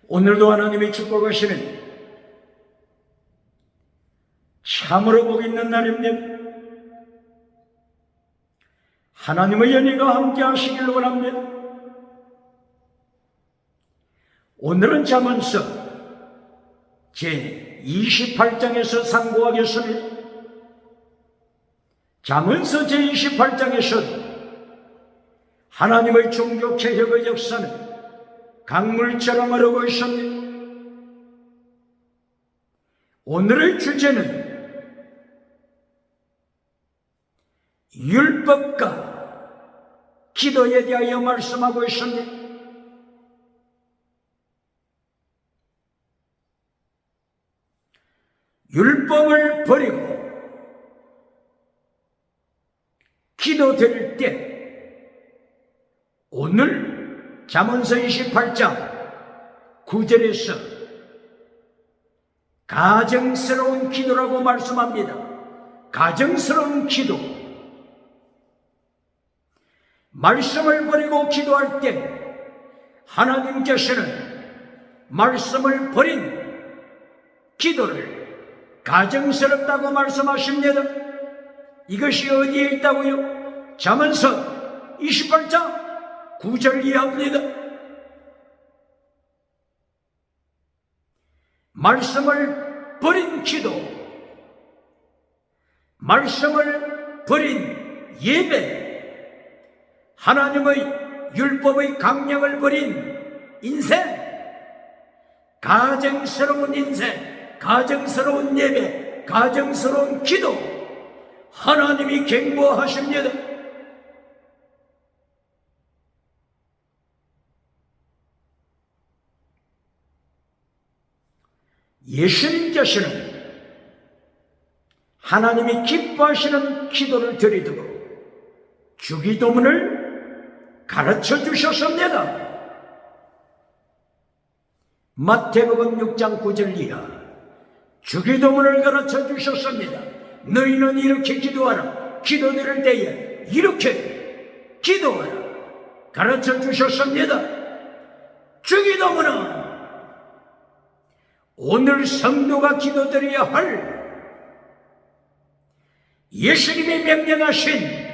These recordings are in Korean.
오늘도 하나님이 축복하시는 참으로 복 있는 날입니다. 하나님의 연희가 함께 하시길 원합니다. 오늘은 잠언서 제28장에서 상고하겠습니다. 잠언서 제28장에서 하나님의 종교 개혁의 역사는 강물처럼 흐르고 있습니다. 오늘의 주제는 율법과 기도에 대하여 말씀하고 있습니다. 율법을 버리고 기도 드릴 때 오늘 잠언서 28장 9절에서 가정스러운 기도라고 말씀합니다. 가정스러운 기도. 말씀을 버리고 기도할 때 하나님께서는 말씀을 버린 기도를 가정스럽다고 말씀하십니다. 이것이 어디에 있다고요? 잠언서 28장 9절 이하입니다. 말씀을 버린 기도, 말씀을 버린 예배, 하나님의 율법의 강령을 버린 인생, 가정스러운 인생, 가정스러운 예배, 가정스러운 기도, 하나님이 경고하십니다. 예수님께서는 하나님이 기뻐하시는 기도를 드리도록 주기도문을 가르쳐 주셨습니다. 마태복음 6장 9절 이하 주기도문을 가르쳐 주셨습니다. 너희는 이렇게 기도하라. 기도드릴 때에 이렇게 기도하라. 가르쳐 주셨습니다. 주기도문은 오늘 성도가 기도드려야 할 예수님이 명령하신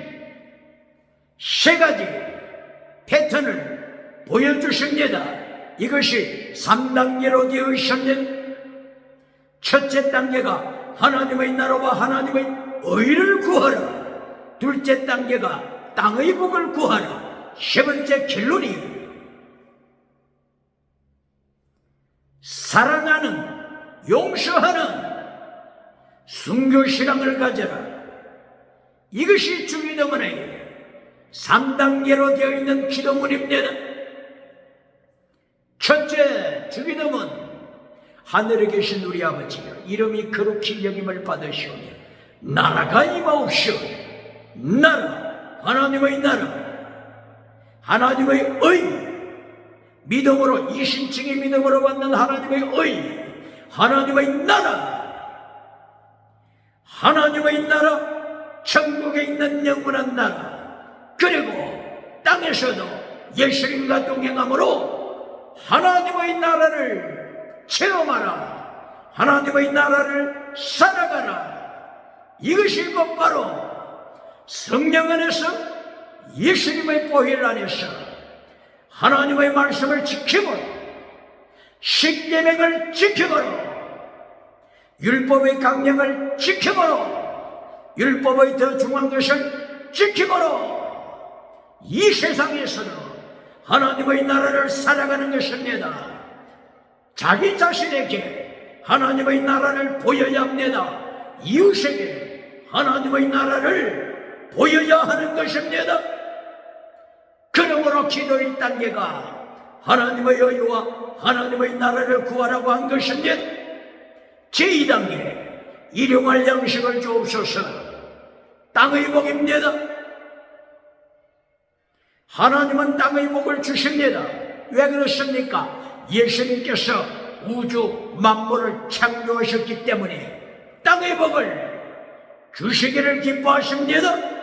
세 가지 패턴을 보여주십니다. 이것이 3단계로 되어 있습니다. 첫째 단계가 하나님의 나라와 하나님의 의를 구하라. 둘째 단계가 땅의 복을 구하라. 세 번째 결론이 사랑하는, 용서하는 순교신앙을 가져라. 이것이 주기도문의 3단계로 되어 있는 기도문입니다. 첫째 주기도문. 하늘에 계신 우리 아버지여, 이름이 거룩히 여김을 받으시오며 나라가 임하옵시오며. 나라, 하나님의 나라, 하나님의 의, 믿음으로, 이신칭의 믿음으로 받는 하나님의 의, 하나님의 나라, 하나님의 나라, 천국에 있는 영원한 나라, 그리고 땅에서도 예수님과 동행함으로 하나님의 나라를 체험하라. 하나님의 나라를 살아가라. 이것이 곧바로 성령 안에서, 예수님의 보혈 안에서 하나님의 말씀을 지키므로, 십계명을 지키므로, 율법의 강령을 지키므로, 율법의 더 중요한 것을 지키므로 이 세상에서는 하나님의 나라를 살아가는 것입니다. 자기 자신에게 하나님의 나라를 보여야 합니다. 이웃에게 하나님의 나라를 보여야 하는 것입니다. 그러므로 기도 1단계가 하나님의 의와 하나님의 나라를 구하라고 한 것입니다. 제2단계 일용할 양식을 주옵소서. 땅의 복입니다. 하나님은 땅의 복을 주십니다. 왜 그렇습니까? 예수님께서 우주 만물을 창조하셨기 때문에 땅의 복을 주시기를 기뻐하십니다.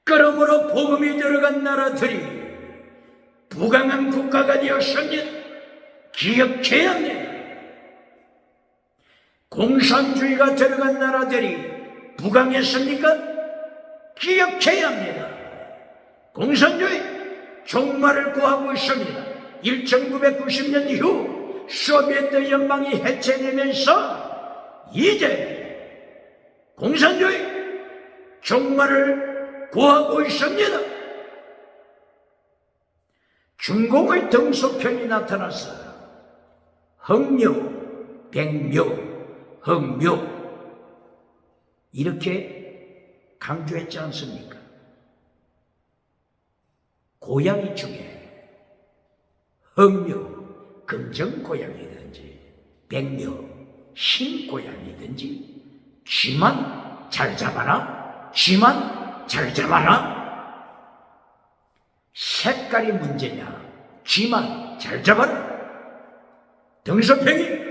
그러므로 복음이 들어간 나라들이 부강한 국가가 되었습니다. 기억해야 합니다. 공산주의가 들어간 나라들이 부강했습니까? 기억해야 합니다. 공산주의 종말을 구하고 있습니다. 1990년 이후 소비에트 연방이 해체되면서 이제 공산주의 종말을 구하고 있습니다. 중공의 등소편이 나타났어요. 흑묘, 백묘, 흑묘 이렇게 강조했지 않습니까? 고양이 중에 흑묘, 금정 고양이든지 백묘, 흰 고양이든지 쥐만 잘 잡아라, 쥐만 잘 잡아라. 색깔이 문제냐, 쥐만 잘 잡아라. 등소평이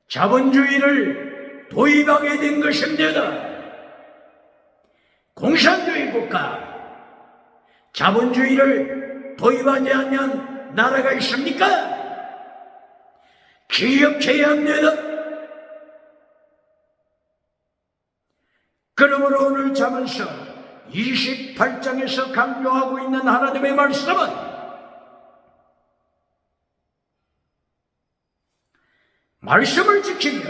자본주의를 도입하게 된 것입니다. 공산주의 국가, 자본주의를 도입하지 않는 나라가 있습니까? 기억해야 합니다. 그러므로 오늘 잠언서 28장에서 강조하고 있는 하나님의 말씀은 말씀을 지키며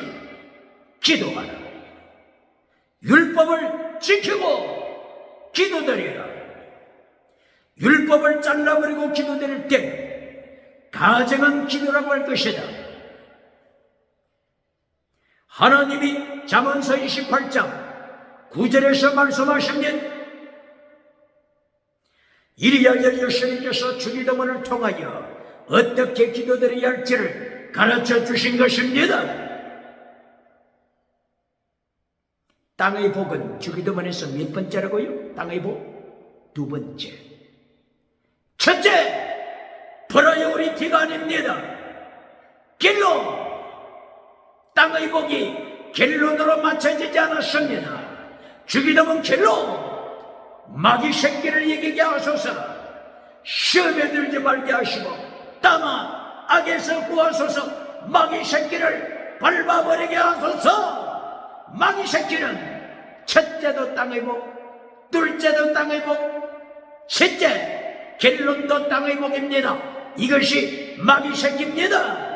기도하라. 율법을 지키고 기도드리라. 율법을 잘라버리고 기도드릴 때 가정은 기도라고 할 것이다. 하나님이 잠언서 28장 9절에서 말씀하십니다. 이리하여 예수님께서 주기도문을 통하여 어떻게 기도드려야 할지를 가르쳐 주신 것입니다. 땅의 복은 주기도문에서 몇 번째라고요? 땅의 복? 두 번째. 첫째, 프라이어리티가 아닙니다. 길로. 땅의 복이 결론으로 맞춰지지 않았습니다. 주기도문 결론. 마귀 새끼를 이기게 하소서. 시험에 들지 말게 하시고 다만 악에서 구하소서. 마귀 새끼를 밟아버리게 하소서. 마귀 새끼는 첫째도 땅의 복, 둘째도 땅의 복, 셋째 결론도 땅의 복입니다. 이것이 마귀 새끼입니다.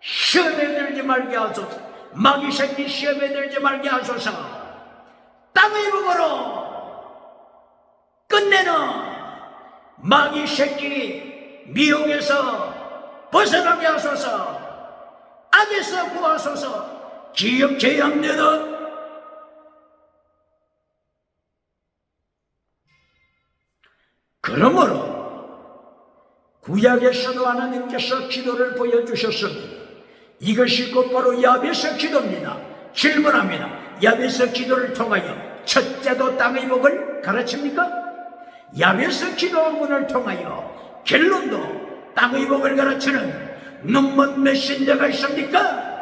시험에 들지 말게 하소서. 마귀 새끼 시험에 들지 말게 하소서. 땅의 복으로 끝내는 마귀 새끼 미혹에서 벗어나게 하소서. 악에서 구하소서. 기억해야 합니다. 그러므로 구약에서도 하나님께서 기도를 보여주셨습니다. 이것이 곧바로 야베스 기도입니다. 질문합니다. 야베스 기도를 통하여 첫째도 땅의 복을 가르칩니까? 야베스 기도문을 통하여 결론도 땅의 복을 가르치는 눈먼 메신저가 있습니까?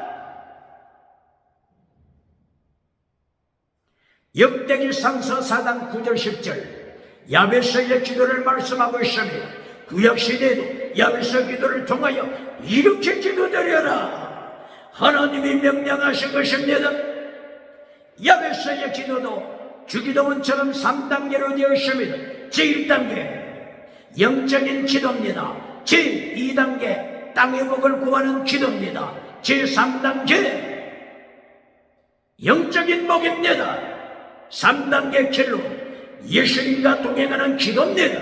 역대기상서 4장 9절 10절 야베스의 기도를 말씀하고 있습니다. 구약시대에도 야베스 기도를 통하여 이렇게 기도드려라 하나님이 명령하신 것입니다. 야베스의 기도도 주기도문처럼 3단계로 되어 있습니다. 제1단계 영적인 기도입니다. 제2단계 땅의 복을 구하는 기도입니다. 제3단계 영적인 복입니다. 3단계 결론 예수님과 동행하는 기도입니다.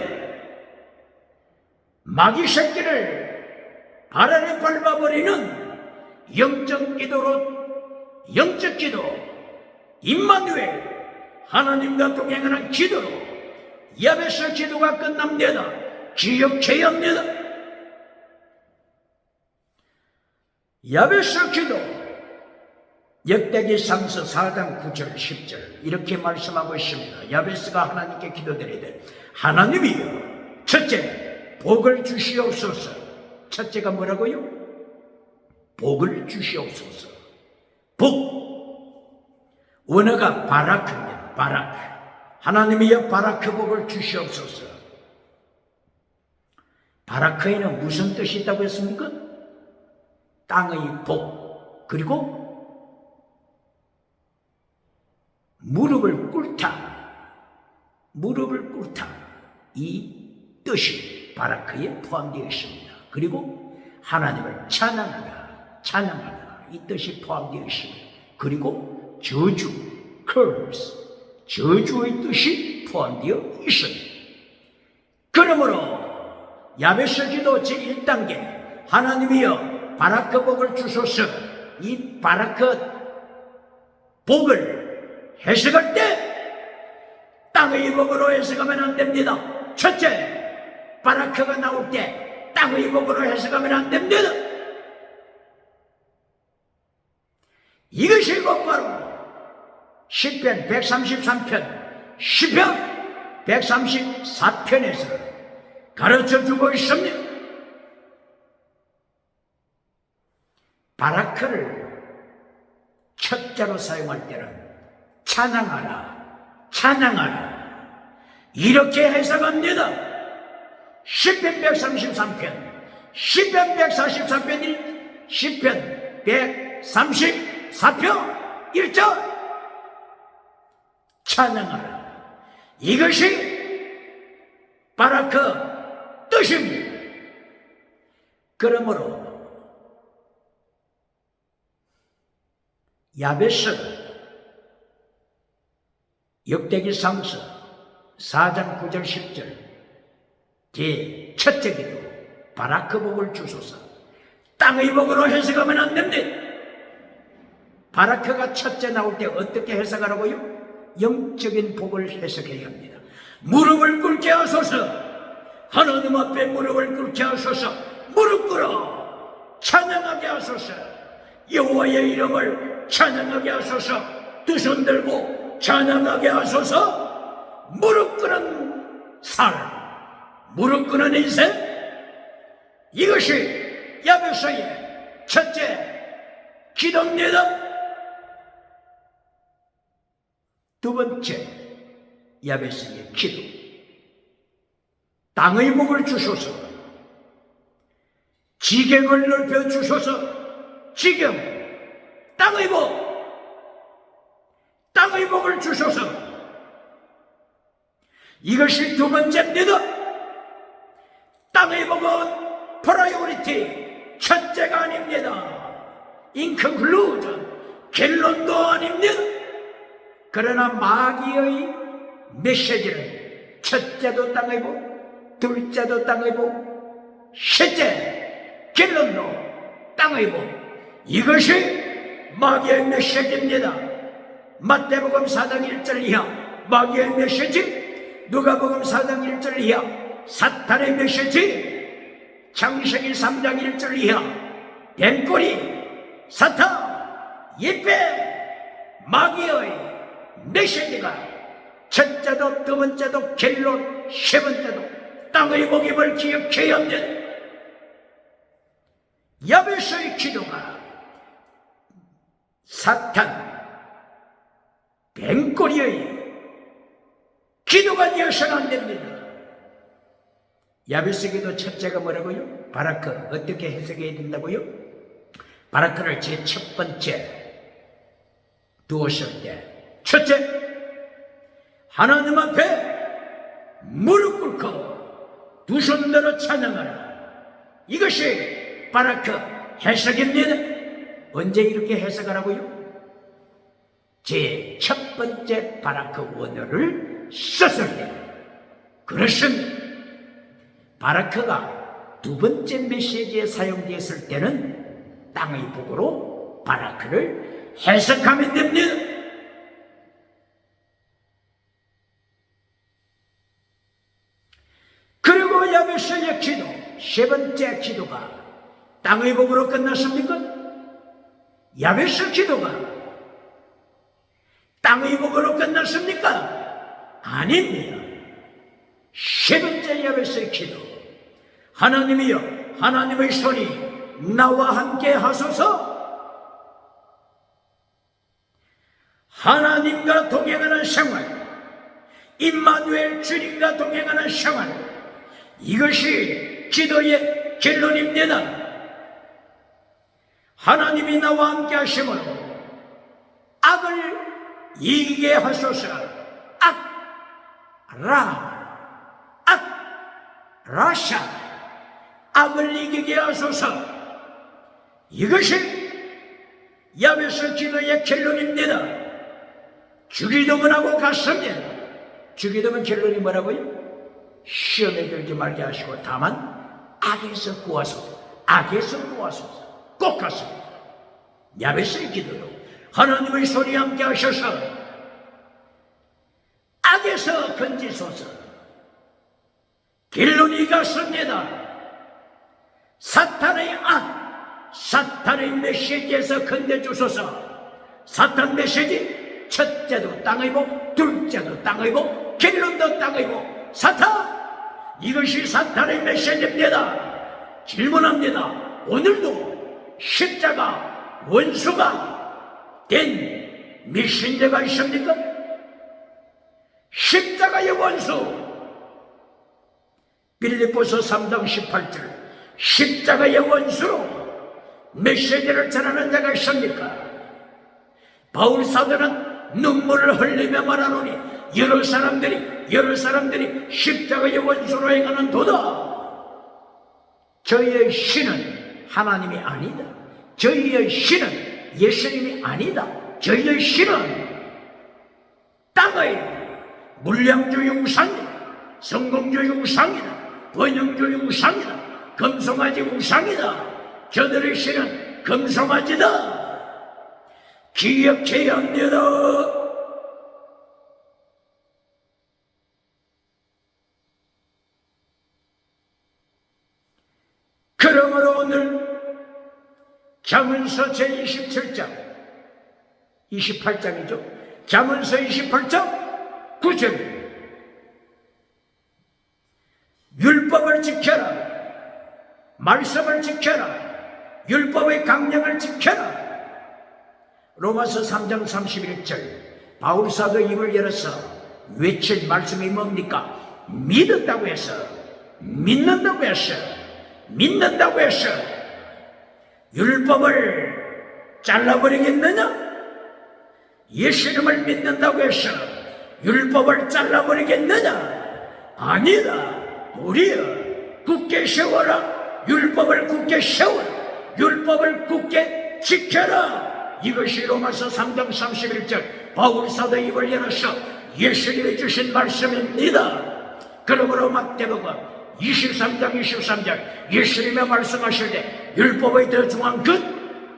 마귀 새끼를 발 아래 밟아버리는 영적 기도로, 영적 기도, 임마누엘 하나님과 동행하는 기도로 야베스 기도가 끝납니다. 기억해야 합니다. 야베스 기도 역대기상서 4장 9절 10절 이렇게 말씀하고 있습니다. 야베스가 하나님께 기도드리되 하나님이여 첫째 복을 주시옵소서. 첫째가 뭐라고요? 복을 주시옵소서. 복 원어가 바라크입니다. 바라크. 하나님이여 바라크 복을 주시옵소서. 바라크에는 무슨 뜻이 있다고 했습니까? 땅의 복, 그리고 무릎을 꿇다, 이 뜻이 바라크에 포함되어 있습니다. 그리고 하나님을 찬양하다, 이 뜻이 포함되어 있습니다. 그리고 저주, curse, 저주의 뜻이 포함되어 있습니다. 그러므로 야베스 기도 제1단계, 하나님이여 바라크 복을 주소서. 이 바라크 복을 해석할 때 땅의 복으로 해석하면 안 됩니다. 첫째, 바라크가 나올 때 땅의 복으로 해석하면 안 됩니다. 이것이 곧바로 시편 133편, 시편 134편에서 가르쳐주고 있습니다. 바라크를 첫째로 사용할 때는 찬양하라 이렇게 해석합니다. 시편 133편, 시편 144편, 시편 134편 1절 찬양하라, 이것이 바라크 뜻입니다. 그러므로 야베스가 역대기상서 4장 9절 10절 제 첫째 기도 바라크 복을 주소서. 땅의 복으로 해석하면 안 됩니다. 바라크가 첫째 나올 때 어떻게 해석하라고요? 영적인 복을 해석해야 합니다. 무릎을 꿇게 하소서. 하나님 앞에 무릎을 꿇게 하소서. 무릎 꿇어 찬양하게 하소서. 여호와의 이름을 찬양하게 하소서. 두 손 들고 찬양하게 하소서. 무릎 꿇는 삶, 무릎 꿇는 인생, 이것이 야베스의 첫째 기도입니다. 두 번째 야베스의 기도, 땅의 복을 주소서. 지경을 넓혀 주소서. 지경, 땅의 복을 주소서. 이것이 두 번째입니다. 땅의 복은 프라이오리티, 첫째가 아닙니다. 인컨클루전, 결론도 아닙니다. 그러나 마귀의 메시지는 첫째도 땅의 복, 둘째도 땅의 복, 셋째 결론도 땅의 복, 이것이 마귀의 메시지입니다. 마태복음 4장 1절 이하 마귀의 메시지, 누가복음 4장 1절 이하 사탄의 메시지, 창세기 3장 1절 이하 뱀꼬리, 사탄, 예배, 마귀의 메시지가 첫째도 두 번째도 결론, 세 번째도 땅의 복임을 기억해야 합니다. 야베스의 기도가 사탄, 뱀꼬리의 기도가 되어서는 안 됩니다. 야베스 기도 첫째가 뭐라고요? 바라크 어떻게 해석해야 된다고요? 바라크를 제 첫 번째 두었을 때, 첫째, 하나님 앞에 무릎 꿇고 두 손 들어 찬양하라. 이것이 바라크 해석입니다. 언제 이렇게 해석하라고요? 제 첫 번째 바라크 원어를 썼을 때. 그것은 바라크가 두 번째 메시지에 사용되었을 때는 땅의 복으로 바라크를 해석하면 됩니다. 그리고 야베스의 기도, 세 번째 기도가 땅의 복으로 끝났습니까? 야베스 기도가 땅의 복으로 끝났습니까? 아닙니다. 세 번째 야베스의 기도, 하나님이여, 하나님의 손이 나와 함께 하소서. 하나님과 동행하는 생활, 임마누엘 주님과 동행하는 생활, 이것이 기도의 결론입니다. 하나님이 나와 함께 하심으로 악을 이기게 하소서. 라샤, 악을 이기게 하소서. 이것이 야베스 기도의 결론입니다. 주기도문 하고 갔습니다. 주기도문 결론이 뭐라고요? 시험에 들지 말게 하시고 다만 악에서 구하소서. 악에서 구하소서. 꼭 갔습니다. 야베스의 기도로 하나님의 소리 함께 하셔서 악에서 건지소서. 결론이 같습니다. 사탄의 악, 사탄의 메시지에서 건져주소서. 사탄 메시지 첫째도 땅의 복, 둘째도 땅의 복, 결론도 땅의 복. 사탄, 이것이 사탄의 메시지입니다. 질문합니다. 오늘도 십자가 원수가 된 메신저가 있습니까? 십자가의 원수, 빌립보서 3장 18절, 십자가의 원수로 메시지를 전하는 자가 있습니까? 바울 사도는 눈물을 흘리며 말하노니 여러 사람들이 십자가의 원수로 행하는 도다. 저희의 신은 하나님이 아니다. 저희의 신은 예수님이 아니다. 저희의 신은 땅의 물량주의 우상이다. 성공주의 우상이다. 번영주의 우상이다. 금송아지 우상이다. 저들의 신은 금송아지다. 기억해야 합니다. 그러므로 오늘 잠언서 제27장 28장이죠. 잠언서 28장 9절, 율법을 지켜라. 말씀을 지켜라. 율법의 강령을 지켜라. 로마서 3장 31절, 바울사도 입을 열어서 외칠 말씀이 뭡니까? 믿었다고 해서, 믿는다고 해서, 믿는다고 해서 율법을 잘라버리겠느냐? 예수님을 믿는다고 해서 율법을 잘라버리겠느냐? 아니다. 우리여, 굳게 세워라. 율법을 굳게 세워라. 율법을 굳게 지켜라. 이것이 로마서 3장 31절 바울사도 입을 열어서 예수님이 주신 말씀입니다. 그러므로 마태복음 23장 23절 예수님의 말씀하실 때 율법의 더 중한 것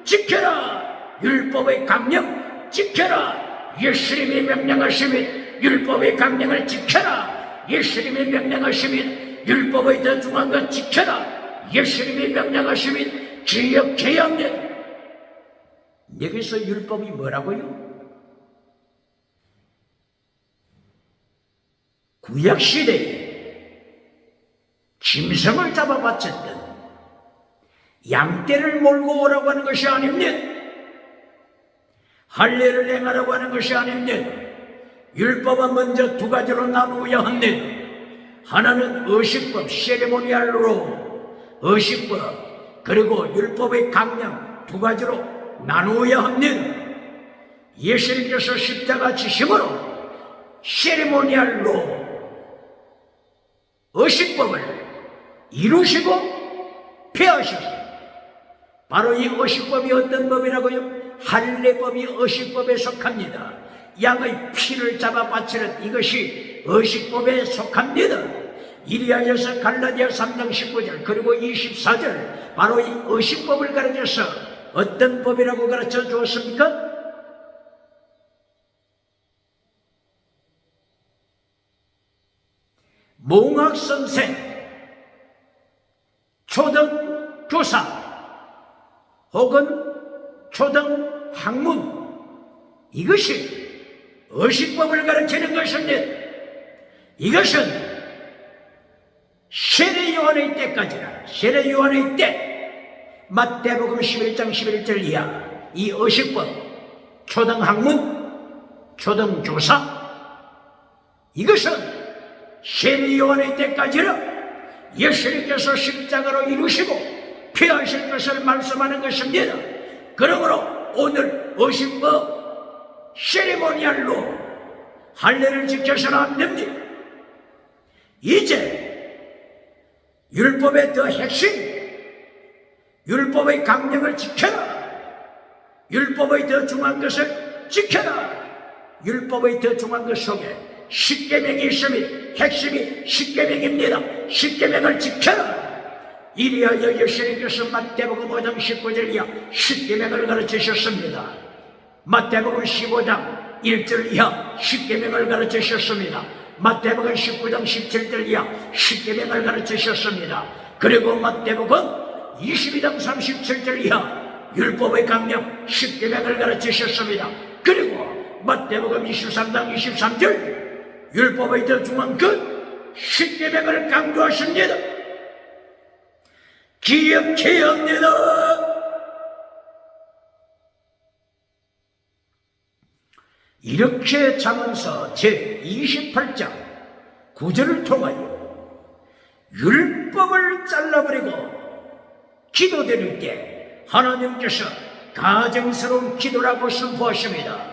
지켜라. 율법의 강령 지켜라. 예수님이 명령하시면 율법의 강령을 지켜라. 예수님이 명령하시면 율법의 더 중한 것 지켜라. 예수님이 명령하시면 기억해야 합니다. 여기서 율법이 뭐라고요? 구약시대에 짐승을 잡아 바쳤던 양떼를 몰고 오라고 하는 것이 아닙니다. 할례를 행하라고 하는 것이 아닙니다. 율법은 먼저 두 가지로 나누어야 합니다. 하나는 의식법, 세레모니얼로 의식법, 그리고 율법의 강령 두 가지로 나누어야 합니다. 예수님께서 십자가 지심으로 세레모니얼로 의식법을 이루시고 폐하셨습니다. 바로 이 의식법이 어떤 법이라고요? 할례법이 의식법에 속합니다. 양의 피를 잡아 바치는 이것이 의식법에 속합니다. 이리하여서 갈라디아 3장 19절 그리고 24절 바로 이 의식법을 가르쳐서 어떤 법이라고 가르쳐 주었습니까? 몽학선생, 초등교사 혹은 초등학문, 이것이 의식법을 가르치는 것입니다. 이것은 세례요한의 때까지나 세례요한의 때 마태복음 11장 11절 이하 이 의식법, 초등학문, 초등교사, 이것은 세례요한의 때까지는 예수님께서 십자가로 이루시고 피하실 것을 말씀하는 것입니다. 그러므로 오늘 어신법 세리모니얼로 할례를 지켜서는 안 됩니다. 이제 율법의 더 핵심, 율법의 강령을 지켜라. 율법의 더 중요한 것을 지켜라. 율법의 더 중요한 것 속에 십계명이 있습니다. 핵심이 십계명입니다. 십계명을 지켜라. 이리하여 예수님께서 마태복음 5장 19절 이하 십계명을 가르치셨습니다. 마태복음 15장 1절 이하 십계명을 가르치셨습니다. 마태복음 19장 17절 이하 십계명을 가르치셨습니다. 그리고 마태복음 22장 37절 이하 율법의 강령 십계명을 가르치셨습니다. 그리고 마태복음 23장 23절 율법의 더 중요한 것 십계명을 강조하십니다. 기억해야 합니다. 이렇게 잠언서 제28장 9절을 통하여 율법을 잘라버리고 기도드릴 때 하나님께서 가증스러운 기도라고 선포하십니다.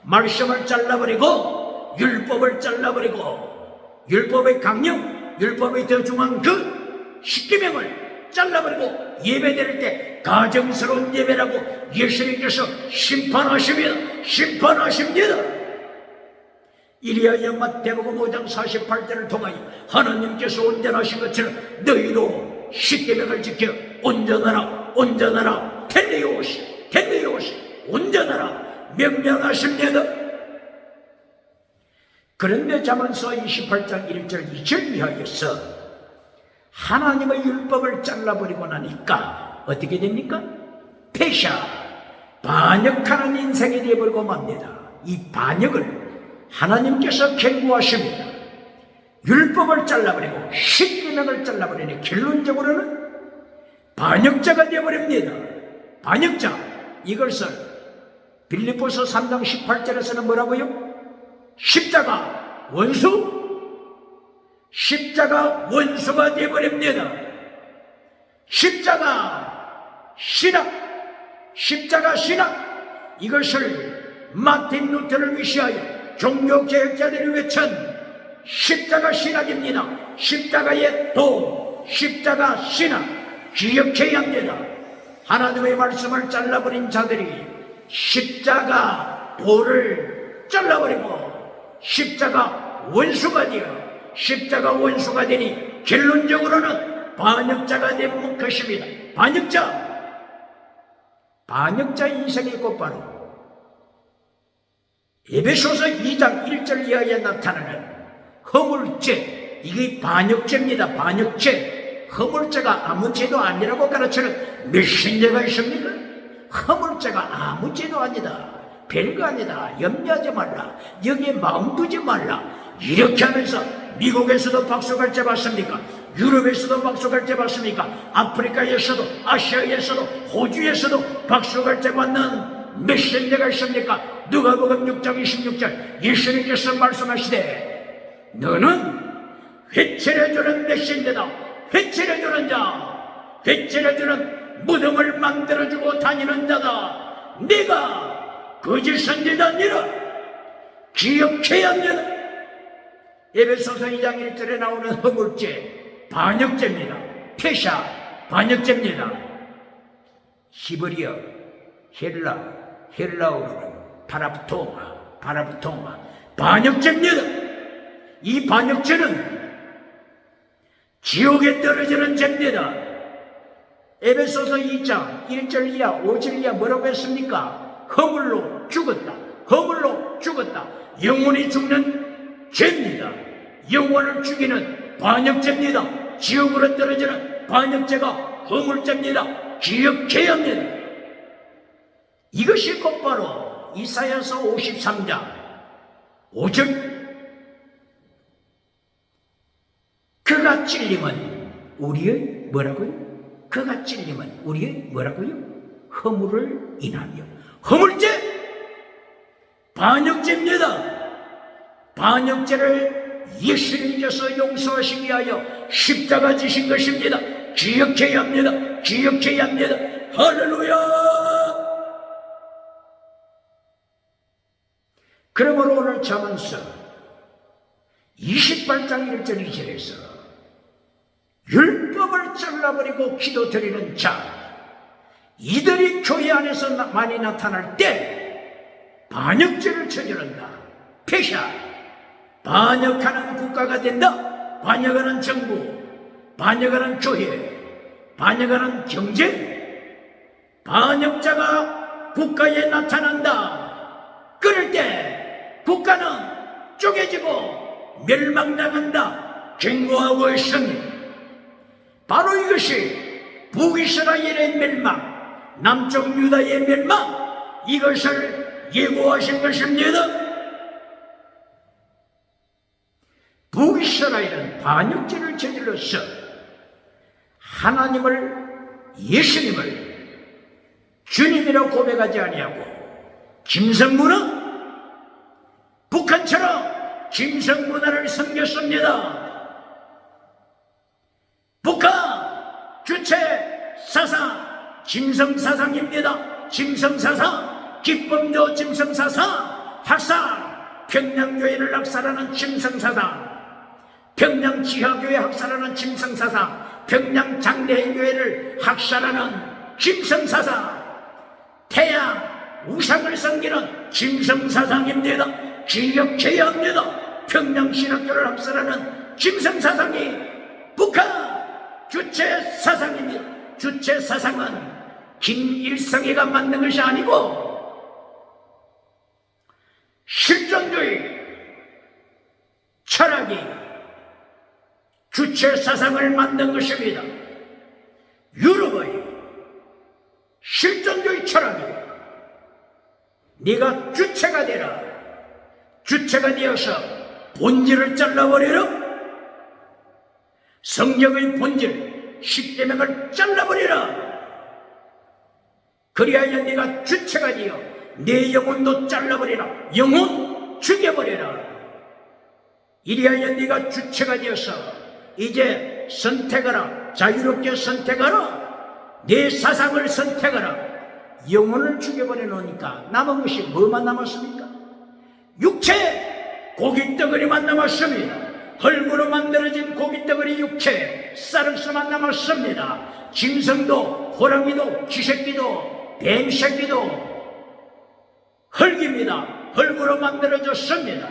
말씀을 잘라버리고 율법을 잘라버리고 율법의 강령, 율법의 더 중요한 그 십계명을 잘라버리고 예배드릴 때 가증스러운 예배라고 예수님께서 심판하십니다. 이리하여 마태복음 5장 48절을 통하여 하나님께서 온전하신 것처럼 너희도 십계명을 지켜 온전하라 텔레오시 온전하라 명령하십니다. 그런데 잠언서 28장 1절 2절 이하에서 하나님의 율법을 잘라버리고 나니까 어떻게 됩니까? 폐샤, 반역하는 인생이 되어버리고 맙니다. 이 반역을 하나님께서 경고하십니다. 율법을 잘라버리고 십계명을 잘라버리니 결론적으로는 반역자가 되어버립니다. 반역자, 이것을 빌립보서 3장 18절에서는 뭐라고요? 십자가 원수가 되어버립니다. 십자가 신학, 이것을 마틴 루터를 위시하여 종교개혁자들이 외친 십자가 신학입니다. 십자가의 도, 십자가 신학, 기억해야 합니다. 하나님의 말씀을 잘라버린 자들이 십자가 도를 잘라버리고 십자가 원수가 되니 결론적으로는 반역자가 된 것입니다. 반역자 인생이 곧바로 에베소서 2장 1절 이하에 나타나는 허물죄, 이게 반역죄입니다. 반역죄. 허물죄가 아무 죄도 아니라고 가르치는 몇십 죄가 있습니까? 허물죄가 아무 죄도 아니다. 별거 아니다. 염려하지 말라. 여기에 마음 두지 말라. 이렇게 하면서 미국에서도 박수갈채 받습니까? 유럽에서도 박수갈채 받습니까? 아프리카에서도, 아시아에서도, 호주에서도 박수갈채 받는 몇십 죄가 있습니까? 누가복음 6장 26절 예수님께서 말씀하시되 너는 회칠해주는 메신저다. 회칠해주는 자, 회칠해주는 무덤을 만들어주고 다니는 자다. 네가 거짓 선지자 아니라 기억해야 합니다. 에베소서 2장 1절에 나오는 허물죄, 반역죄입니다. 폐샤, 반역죄입니다. 히브리어, 헬라어로는 파라부토마, 반역죄입니다. 이 반역죄는 지옥에 떨어지는 죄입니다. 에베소서 2장 1절 이하 5절 이하 뭐라고 했습니까? 허물로 죽었다. 영혼이 죽는 죄입니다. 영혼을 죽이는 반역죄입니다. 지옥으로 떨어지는 반역죄가 허물죄입니다. 기억해야 합니다. 이것이 곧바로 이사야서 53장 5절 그가 찔림은 우리의 뭐라고요? 그가 찔림은 우리의 뭐라고요? 허물을 인하며. 허물죄! 반역죄입니다. 반역죄를 예수님께서 용서하시기 위하여 십자가 지신 것입니다. 기억해야 합니다. 기억해야 합니다. 할렐루야. 그러므로 오늘 잠언서 28장 1절 2절에서 율법을 잘라버리고 기도드리는 자, 이들이 교회 안에서 많이 나타날 때 반역죄를 저지른다. 폐샤, 반역하는 국가가 된다. 반역하는 정부, 반역하는 교회, 반역하는 경제, 반역자가 국가에 나타난다. 그럴 때 국가는 쪼개지고 멸망당한다. 경고하고 있습니다. 바로 이것이 북이스라엘의 멸망, 남쪽 유다의 멸망, 이것을 예고하신 것입니다. 북이스라엘은 반역죄를 저질러서 하나님을, 예수님을 주님이라고 고백하지 아니하고, 김성문은 북한처럼 김성문화를 섬겼습니다. 북한 주체 사상 김성사상입니다. 김성사상, 기쁨도 김성사상, 학살, 평양교회를 학살하는 김성사상, 평양 지하교회 학살하는 김성사상, 평양 장대행교회를 학살하는 김성사상, 태양 우상을 섬기는 김성사상입니다. 기억해야 합니다. 평양신학교를 학살하는 김성사상이 북한 주체 사상입니다. 주체 사상은 김일성이가 만든 것이 아니고 실존주의 철학이 주체 사상을 만든 것입니다. 유럽의 실존주의 철학이 네가 주체가 되라. 주체가 되어서 본질을 잘라버리라. 성경의 본질, 십계명을 잘라버리라. 그리하여 네가 주체가 되어 내 영혼도 잘라버리라. 영혼 죽여버리라. 이리하여 네가 주체가 되어서 이제 선택하라. 자유롭게 선택하라. 내 사상을 선택하라. 영혼을 죽여버려 놓으니까 남은 것이 뭐만 남았습니까? 육체, 고깃덩어리만 남았습니다. 흙으로 만들어진 고깃덩어리 육체, 쌀국수만 남았습니다. 짐승도, 호랑이도, 쥐새끼도, 뱀새끼도 흙입니다. 흙으로 만들어졌습니다.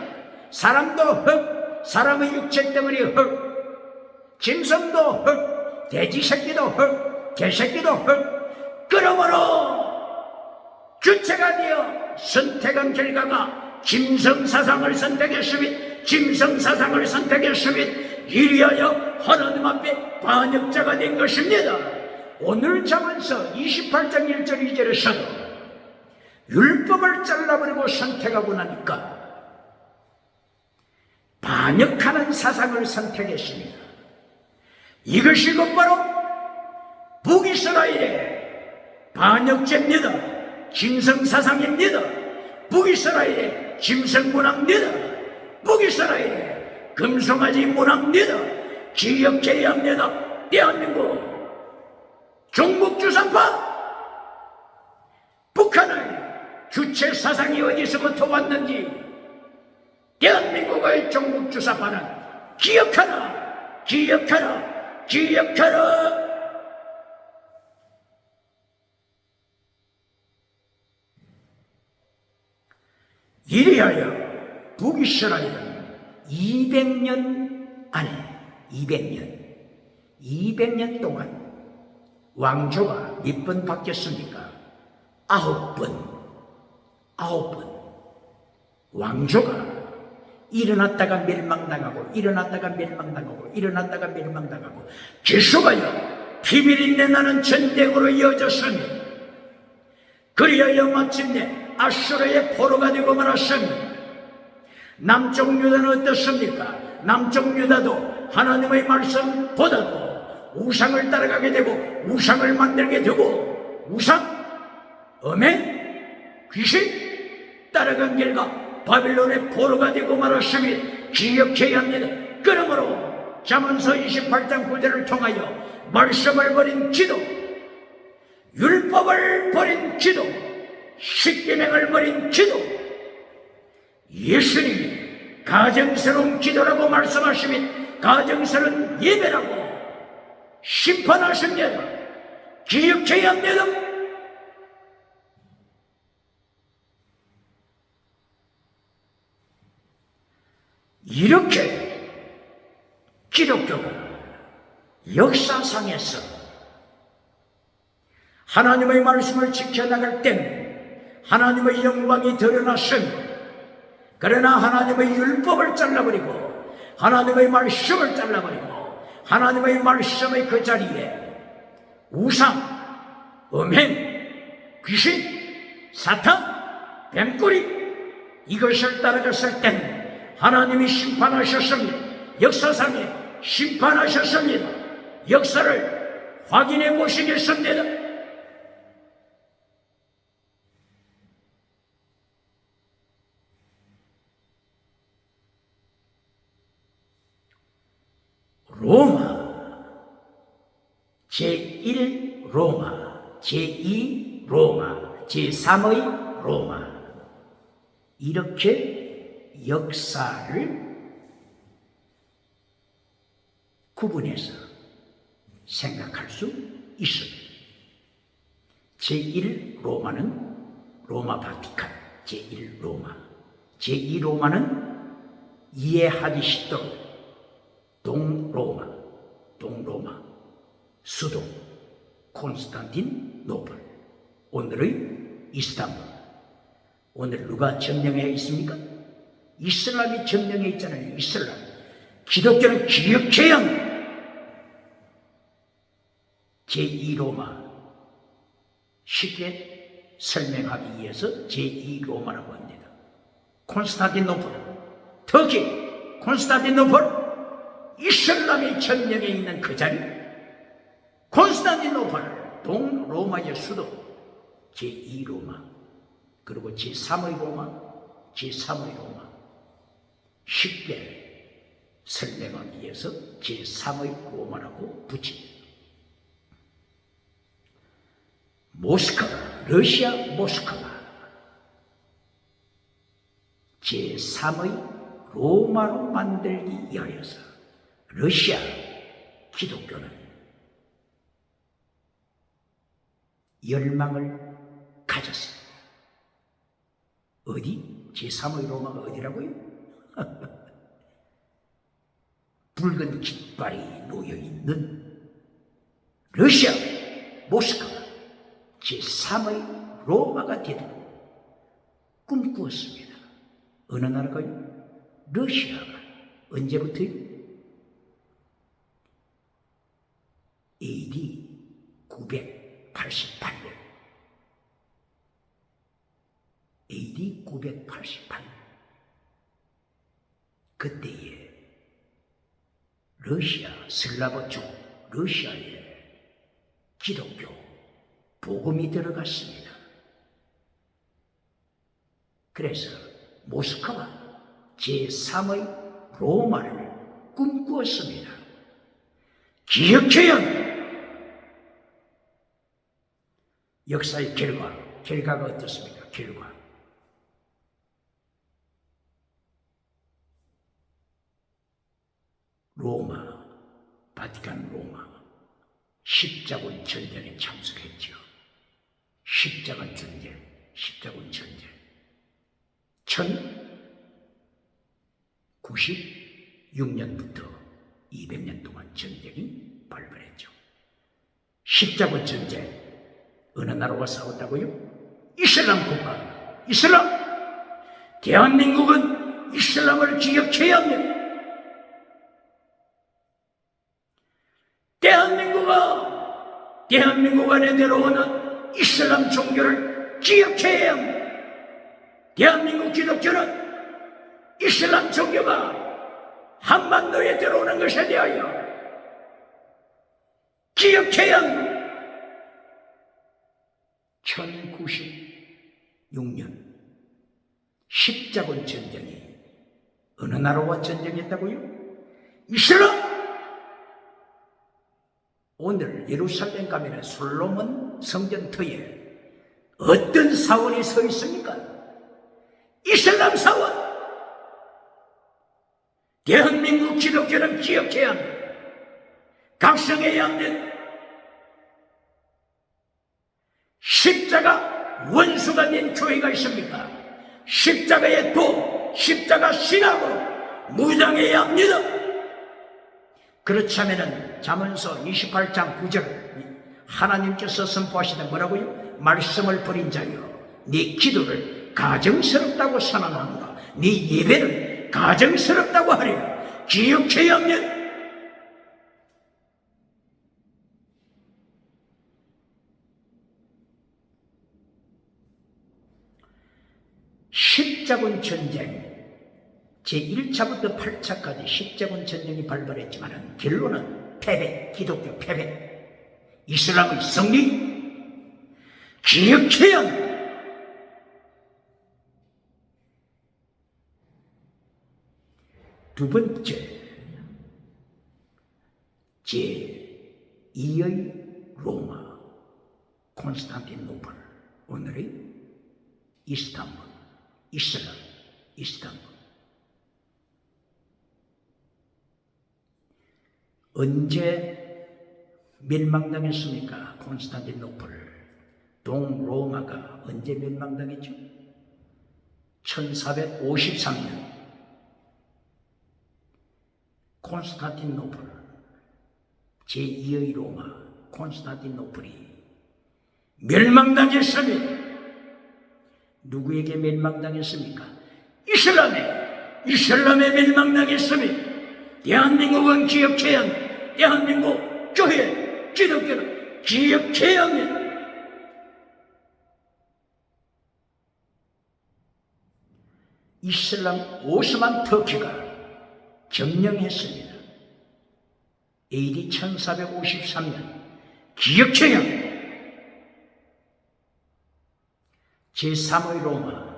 사람도 흙, 사람의 육체 덩어리 흙, 짐승도 흙, 돼지새끼도 흙, 개새끼도 흙. 그러므로 주체가 되어 선택한 결과가 짐승사상을 선택했으면 짐승사상을 선택했으면 이리하여 하나님 앞에 반역자가 된 것입니다. 오늘 잠언서 28장 1절 2절에서도 율법을 잘라버리고 선택하고 나니까 반역하는 사상을 선택했습니다. 이것이 곧바로 북이스라엘의 반역죄입니다. 짐승사상입니다. 북이스라엘의 짐승문화입니다. 북이스라엘의 금송아지 문화입니다. 기억해야 합니다. 대한민국 종북주상파, 북한의 주체사상이 어디서부터 왔는지 대한민국의 종북주상파는 기억하라, 기억하라, 기억하라. 이리하여 북이스라엘은 200년 안에 200년 동안 왕조가 몇 번 바뀌었습니까? 9번 왕조가 일어났다가 멸망당하고 일어났다가 멸망당하고 일어났다가 멸망당하고 계속하여 비밀인내 나는 전쟁으로 이어졌습니다. 그리하여 마침내 아수르의 포로가 되고 말았습니다. 남쪽 유다는 어떻습니까? 남쪽 유다도 하나님의 말씀보다도 우상을 따라가게 되고 우상을 만들게 되고 우상, 어멘, 귀신 따라간 결과 바빌론의 포로가 되고 말았으니 기억해야 합니다. 그러므로 잠언서 28장 9절을 통하여 말씀을 버린 기도, 율법을 버린 기도, 십계명을 버린 기도, 예수님이 가정스러운 기도라고 말씀하시면 가정스러운 예배라고 심판하십니다. 기억해야 합니다. 이렇게 기독교가 역사상에서 하나님의 말씀을 지켜나갈 때는 하나님의 영광이 드러났습니다. 그러나 하나님의 율법을 잘라버리고 하나님의 말씀을 잘라버리고 하나님의 말씀의 그 자리에 우상, 음행, 귀신, 사탄, 뱀꼬리 이것을 따라갔을 때는 하나님이 심판하셨습니다. 역사상에 심판하셨습니다. 역사를 확인해 보시겠습니다. 로마, 제1 로마, 제2 로마, 제3의 로마, 이렇게 역사를 구분해서 생각할 수 있습니다. 제1 로마는 로마 바티칸, 제1 로마, 제2 로마는 이해하기 쉽도록 동로마, 수도 콘스탄틴노플, 오늘의 이스탄불. 오늘 누가 점령해 있습니까? 이슬람이 점령해 있잖아요. 이슬람. 기독교는 기억해야 합니다. 제2로마 쉽게 설명하기 위해서 제2로마라고 합니다. 콘스탄틴노플, 터키 콘스탄틴노플, 이슬람이 점령해 있는 그 자리, 콘스탄틴노플, 동로마의 수도 제2로마, 그리고 제3의 로마, 제3의 로마. 쉽게 설명하기 위해서 제3의 로마라고 붙입니다. 모스크바, 러시아 모스크바, 제3의 로마로 만들기 위하여서 러시아 기독교는 열망을 가졌습니다. 어디? 제3의 로마가 어디라고요? 붉은 깃발이 놓여있는 러시아 모스크바 제3의 로마가 되도록 꿈꾸었습니다. 어느 나라가요? 러시아가. 언제부터요? AD 988년. AD 988년. 그때에 러시아 슬라브족 러시아에 기독교 복음이 들어갔습니다. 그래서 모스크바 제3의 로마를 꿈꾸었습니다. 기억해야 합니다. 역사의 결과가 어떻습니까? 결과. 로마, 바티칸 로마, 십자군 전쟁에 참석했죠. 십자군 전쟁. 1096년부터 200년 동안 전쟁이 발발했죠. 십자군 전쟁. 어느 나라와 싸웠다고요? 이슬람 국가. 이슬람. 대한민국은 이슬람을 기억해야 합니다. 대한민국 안에 들어오는 이슬람 종교를 기억해야 합니다. 대한민국 기독교는 이슬람 종교가 한반도에 들어오는 것에 대하여 기억해야 합니다. 1096년 십자군 전쟁이 어느 나라와 전쟁했다고요? 이슬람! 오늘 예루살렘 가면 솔로몬 성전터에 어떤 사원이 서 있습니까? 이슬람 사원! 대한민국 기독교는 기억해야 합니다. 각성해야 합니다. 십자가 원수가 된 교회가 있습니까? 십자가의 도, 십자가 신학으로 무장해야 합니다. 그렇지 않으면 잠언서 28장 9절 하나님께서 선포하시는 뭐라고요? 말씀을 버린 자여 네 기도를 가정스럽다고 선언하노라. 네 예배를 가정스럽다고 하리라. 기억해야 합니다. 십자군 전쟁 제1차부터 8차까지 십자군 전쟁이 발발했지만 결론은 패배, 기독교 패배, 이슬람의 승리. 기억해야 합니다. 두 번째, 제2의 로마, 콘스탄티노플, 오늘의 이스탄불, 이슬람, 이스탄불. 언제 멸망당했습니까? 콘스탄티노플, 동로마가 언제 멸망당했죠? 1453년 콘스탄티노플, 제2의 로마, 콘스탄티노플이 멸망당했습니다. 누구에게 멸망당했습니까? 이슬람에 멸망당했습니다. 대한민국은 기억해야 합니다. 대한민국 교회, 기독교는 기억해야 합니다. 이슬람 오스만 터키가 점령했습니다. AD 1453년 기억해야 합니다. 제3의 로마,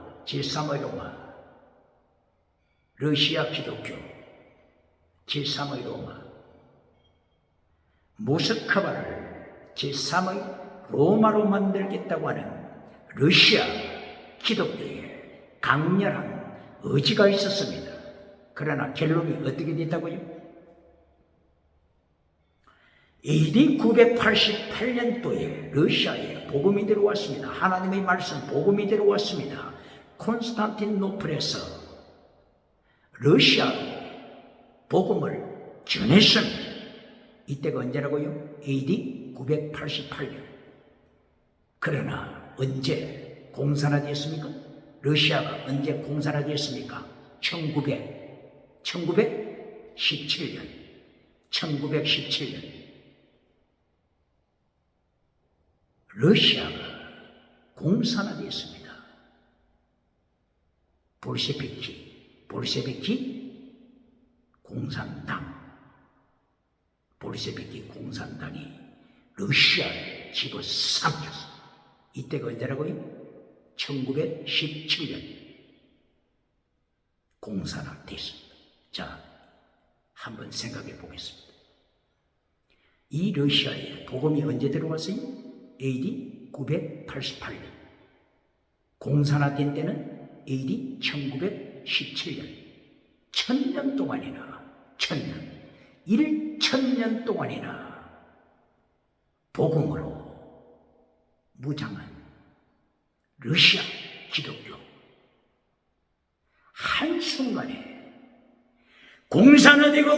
러시아 기독교, 제3의 로마, 모스크바를 제3의 로마로 만들겠다고 하는 러시아 기독교에 강렬한 의지가 있었습니다. 그러나 결론이 어떻게 됐다고요? AD 988년도에 러시아에 복음이 들어왔습니다. 하나님의 말씀 복음이 들어왔습니다. 콘스탄티노플에서 러시아로 복음을 전했습니다. 이때가 언제라고요? AD 988년. 그러나 언제 공산화되었습니까? 러시아가 언제 공산화되었습니까? 1917년. 러시아가 공산화되었습니다. 볼셰비키 공산당이 러시아를 집어삼켰습니다. 이때가 언제라고요? 1917년 공산화됐습니다. 자, 한번 생각해 보겠습니다. 이 러시아에 복음이 언제 들어왔어요? AD 988년. 공산화된 때는 AD 1917년. 1000년 동안이나 1000년 동안이나 복음으로 무장한 러시아 기독교. 한순간에 공산화되고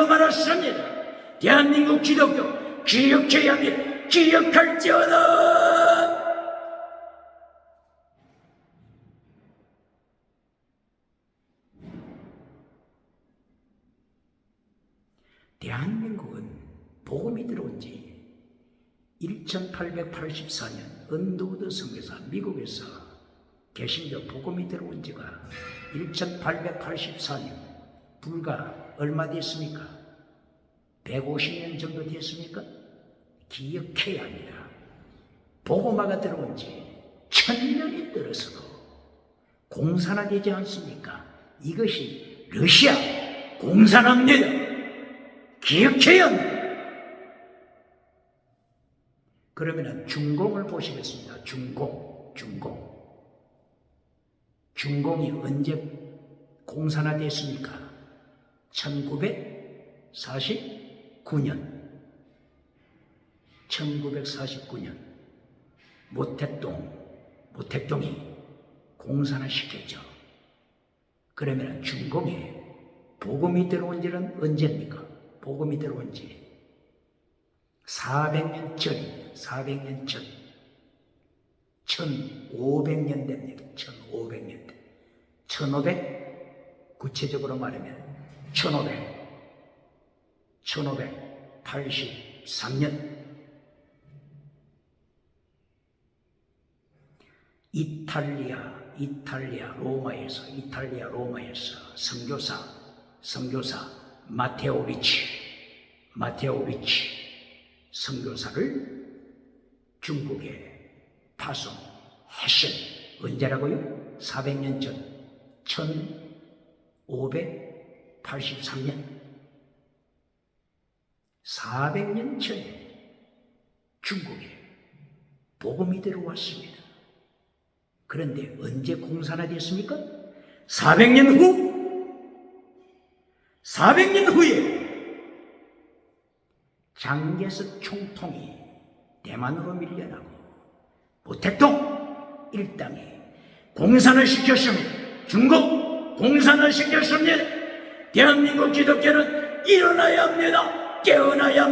말았습니다. 대한민국 기독교 기억해야 합니다. 기억할지어다. 대한민국은 복음이 들어온 지 1884년 언더우드 선교사 미국에서 개신교 복음이 들어온 지가 1884년 불과 얼마 됐습니까? 150년 정도 됐습니까? 기억해야 합니다. 복음화가 들어온 지 1000년이 들어서도 공산화되지 않습니까? 이것이 러시아 공산화입니다. 기억해야 합니다. 그러면 중공을 보시겠습니다. 중공이 언제 공산화됐습니까? 1949년. 모택동이 공산화시켰죠. 그러면 중공에 복음이 들어온 지는 언제입니까? 복음이 들어온 지 400년 전입니다. 400년 전. 1500년 됩니다. 1500년. 1500, 구체적으로 말하면 1583년. 이탈리아 로마에서 선교사 마테오리치 선교사를 중국에 파송했습니다. 언제라고요? 400년 전 1583년 400년 전에 중국에 복음이 들어왔습니다. 그런데 언제 공산화됐습니까? 400년 후에 장개석 총통이 대만으로 밀려나고 모택동 일당이 공산을 시켰습니다. 중국 공산을 시켰습니다. 대한민국 기독교는 일어나야 합니다. 깨어나야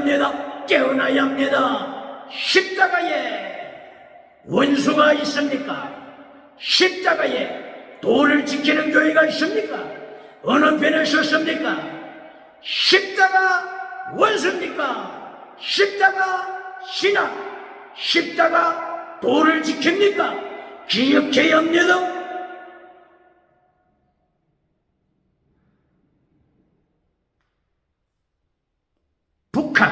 합니다. 십자가에 원수가 있습니까? 십자가에 도를 지키는 교회가 있습니까? 어느 편에 섰습니까? 십자가 원수입니까? 십자가 신앙, 십자가 도를 지킵니까? 기억해야 합니다. 북한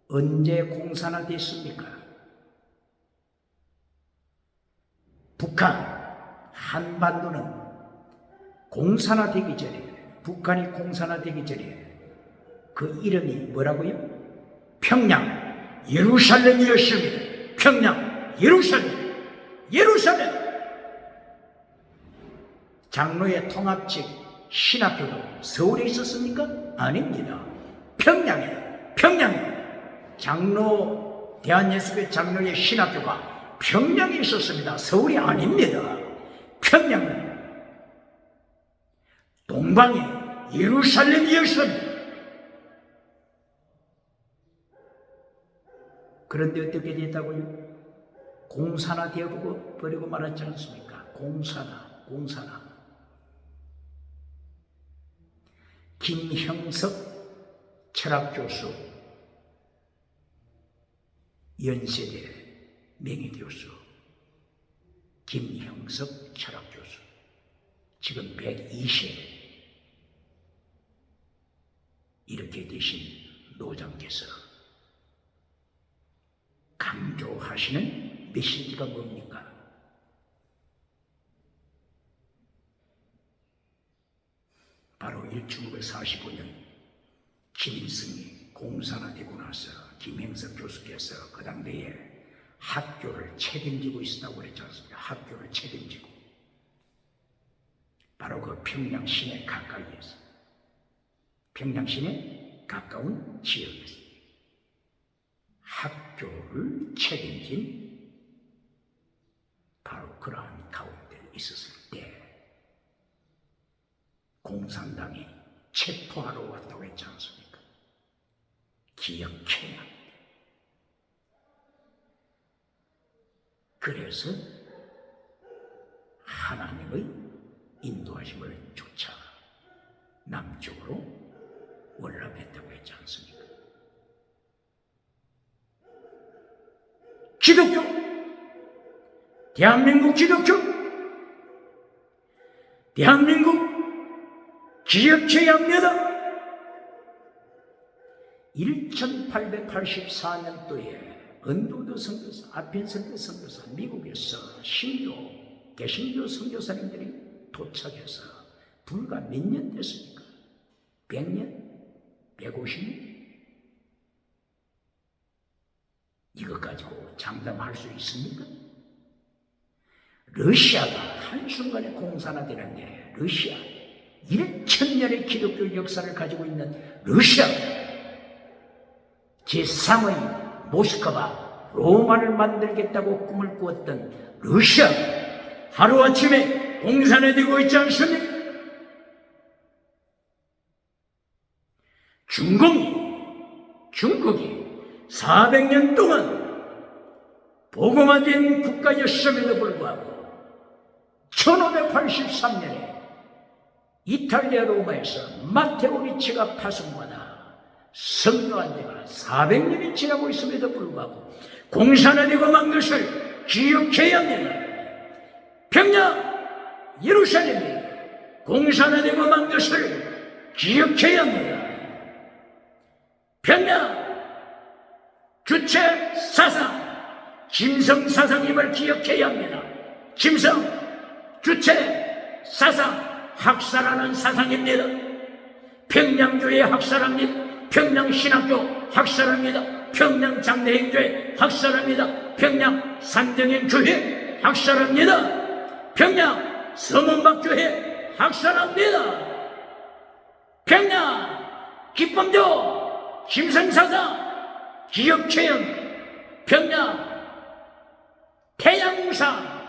언제 공산화됐습니까? 북한 한반도는 공산화되기 전에, 북한이 공산화되기 전에 그 이름이 뭐라고요? 평양 예루살렘이었습니다. 평양 예루살렘. 장로의 통합직 신학교도 서울에 있었습니까? 아닙니다. 평양에 장로 대한예수교 장로의 신학교가 평양에 있었습니다. 서울이 아닙니다. 평양은 동방의 예루살렘이었습니다. 그런데 어떻게 됐다고요? 공산화되어 버리고 말았지 않습니까? 공산화. 김형석 철학교수, 연세대 명예교수, 김형석 철학교수, 지금 120 이렇게 되신 노장께서 강조하시는 메시지가 뭡니까? 바로 1945년 김일성이 공산화되고 나서 김형석 교수께서 그 당대에 학교를 책임지고 있었다고 그랬지 않습니까? 학교를 책임지고 바로 그 평양 시내 가까이에서, 평양 시내 가까운 지역에서 학교를 책임진 바로 그러한 가운데 있었을 때 공산당이 체포하러 왔다고 했지 않습니까? 기억해야 합니다. 그래서 하나님의 인도하심을 쫓아 남쪽으로 올라갔다고 했지 않습니까? 기독교, 대한민국 기억해야 합니다. 1884년도에 언도드 선교사, 아펜셀드 선교사, 미국에서 신교, 개신교 선교사님들이 도착해서 불과 몇 년 됐습니까? 100년? 150년? 이것 가지고 장담할 수 있습니까? 러시아가 한순간에 공산화되는데, 러시아 1000년의 기독교 역사를 가지고 있는 러시아, 제3의 모스크바, 로마를 만들겠다고 꿈을 꾸었던 러시아, 하루아침에 공산화되고 있지 않습니까? 중국이 400년 동안 복음화된 국가였음에도 불구하고 1583년에 이탈리아 로마에서 마테오 리치가 파송받아 선교한 지가 400년이 지나고 있음에도 불구하고 공산화되고 만 것을 기억해야 합니다. 평양 예루살렘이 공산화되고 만 것을 기억해야 합니다. 평양 주체 사상 김성 사상임을 기억해야 합니다. 김성 주체 사상 학살하는 사상입니다. 평양교회 학살합니다. 평양신학교 학살합니다. 평양장례행교회 학살합니다. 평양 산정행교회 학살합니다. 평양 서문박교회 학살합니다. 평양 기쁨교 김성사상 기억체험 평양 태양우상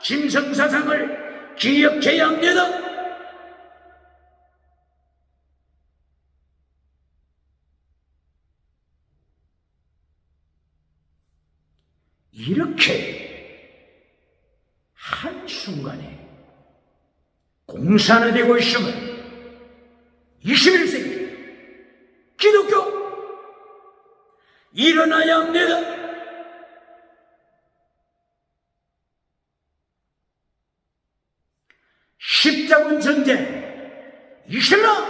김성사상을 기억해야 합니다. 이렇게 한순간에 공산화되고 있음을 21세기 기독교 일어나야 합니다. 십자군 전쟁, 이슬람,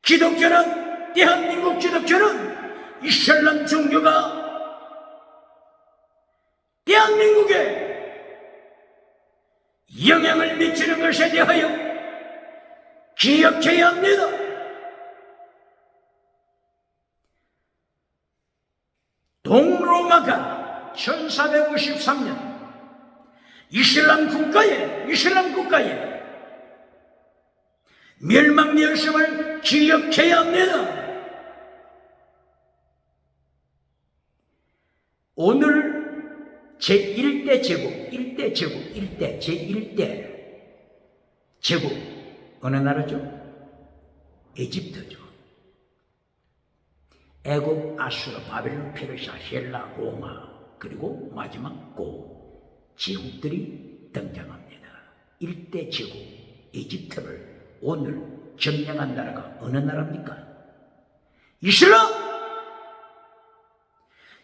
기독교는, 대한민국 기독교는 이슬람 종교가 대한민국에 영향을 미치는 것에 대하여 기억해야 합니다. 동로마가 1453년 이슬람 국가에 멸망되었음을 기억해야 합니다. 오늘 제1대 제국 어느 나라죠? 에집트죠. 애굽, 아수르, 바벨론, 페르시아, 헬라, 로마, 그리고 마지막 제국들이 등장합니다. 1대 제국 에집트를 오늘 점령한 나라가 어느 나라입니까? 이슬람!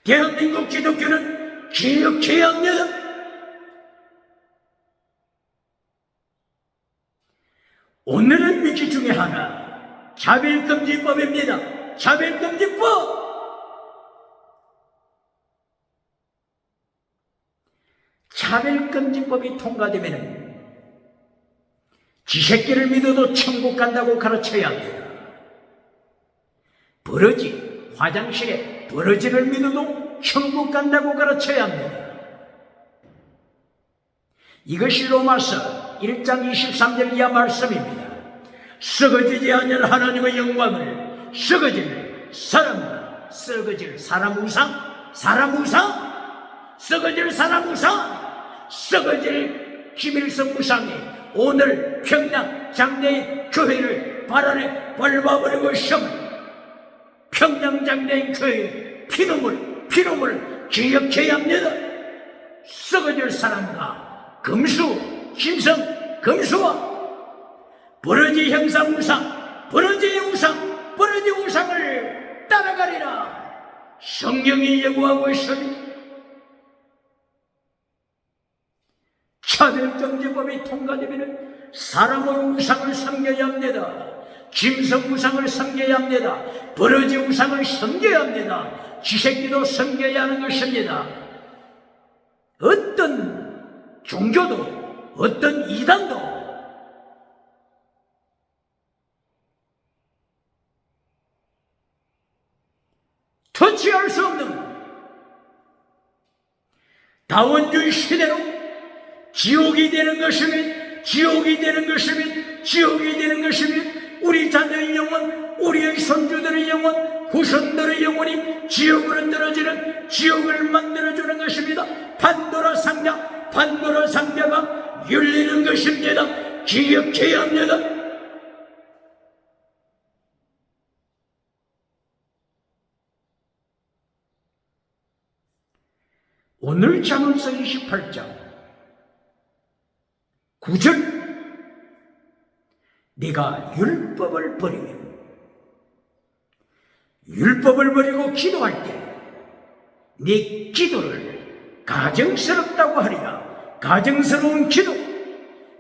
대한민국 기독교는 기억해야 합니다. 오늘의 위기 중에 하나, 차별금지법입니다. 차별금지법! 차별금지법이 통과되면 지새끼를 믿어도 천국 간다고 가르쳐야 합니다. 버러지, 화장실에 버러지를 믿어도 천국 간다고 가르쳐야 합니다. 이것이 로마서 1장 23절 이하 말씀입니다. 썩어지지 않을 하나님의 영광을 썩어질 사람과 썩어질 사람 우상, 썩어질 사람 우상, 썩어질 김일성 우상이 오늘 평양 장래의 교회를 발 안에 밟아버리고 있음을 평양 장래의 교회의 피눈물 기억해야 합니다. 썩어질 사람과 금수, 김성, 금수와 버러지 형상 우상, 버러지 우상을 따라가리라 성경이 예고하고 있습니다. 차별금지법이 통과되면 사람의 우상을 섬겨야 합니다. 짐승 우상을 섬겨야 합니다. 버러지 우상을 섬겨야 합니다. 쥐새끼도 섬겨야 하는 것입니다. 어떤 종교도 어떤 이단도 터치할 수 없는 다원주의 시대로 지옥이 되는 것이면 지옥이 되는 것이면 지옥이 되는 것이면 우리 자녀의 영혼, 우리의 손주들의 영혼, 후손들의 영혼이 지옥으로 떨어지는 지옥을 만들어주는 것입니다. 판도라 상자가 열리는 것입니다. 기억해야 합니다. 오늘 잠언서 28장 9절 네가 율법을 버리고 기도할 때 네 기도를 가정스럽다고 하리라. 가정스러운 기도,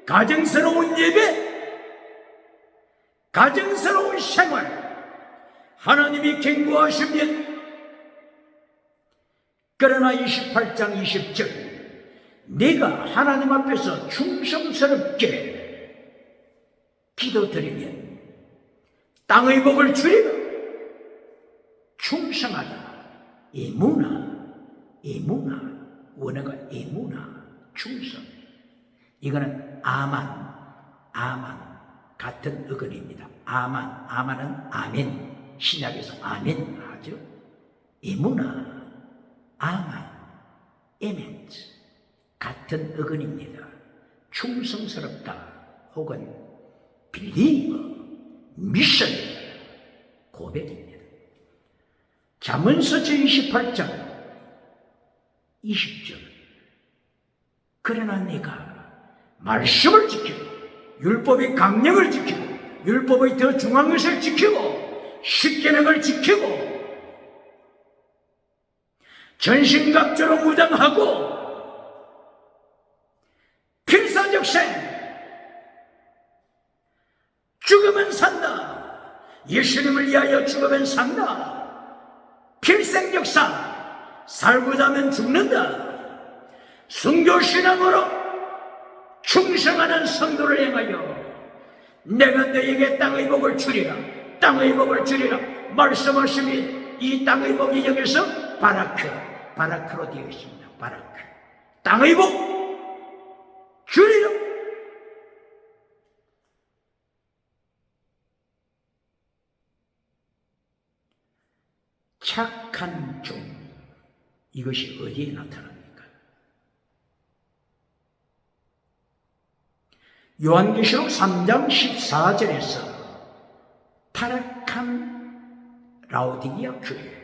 가정스러운 예배, 가정스러운 생활 하나님이 경고하시면, 그러나 28장 20절 네가 하나님 앞에서 충성스럽게 기도드리면 땅의 복을 주리라. 충성하다, 에무나, 원어가 에무나, 충성. 이거는 아만 같은 어근입니다. 아만은 아멘, 신약에서 아멘 하죠. 에무나, 아만, 에멘트 같은 어근입니다. 충성스럽다 혹은 빌리버, 미션, 고백입니다. 잠언서 제28장 20절 그러나 내가 말씀을 지키고 율법의 강령을 지키고 율법의 더 중요한 것을 지키고 십계명을 지키고 전신갑주로 무장하고 필사적생 죽으면 산다. 예수님을 위하여 죽으면 산다. 필생적사 살고자 하면 죽는다. 순교신앙으로 충성하는 성도를 행하여 내가 너에게 땅의 복을 주리라. 땅의 복을 주리라 말씀하시니 이 땅의 복이 여기서 바라크로 되어 있습니다. 바라크, 땅의 복 주리라. 착한 종, 이것이 어디에 나타납니까? 요한계시록 3장 14절에서 타락한 라오디게아 교회,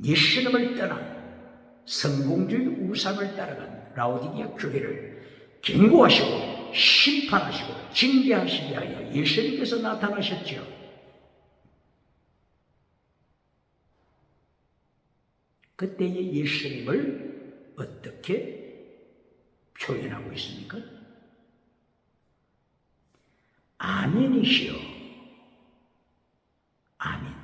예수님을 떠난 성공주의 우상을 따라간 라오디게아 교회를 경고하시고 심판하시고 징계하시기 위하여 예수님께서 나타나셨죠. 그때의 예수님을 어떻게 표현하고 있습니까? 아멘이시여, 아멘.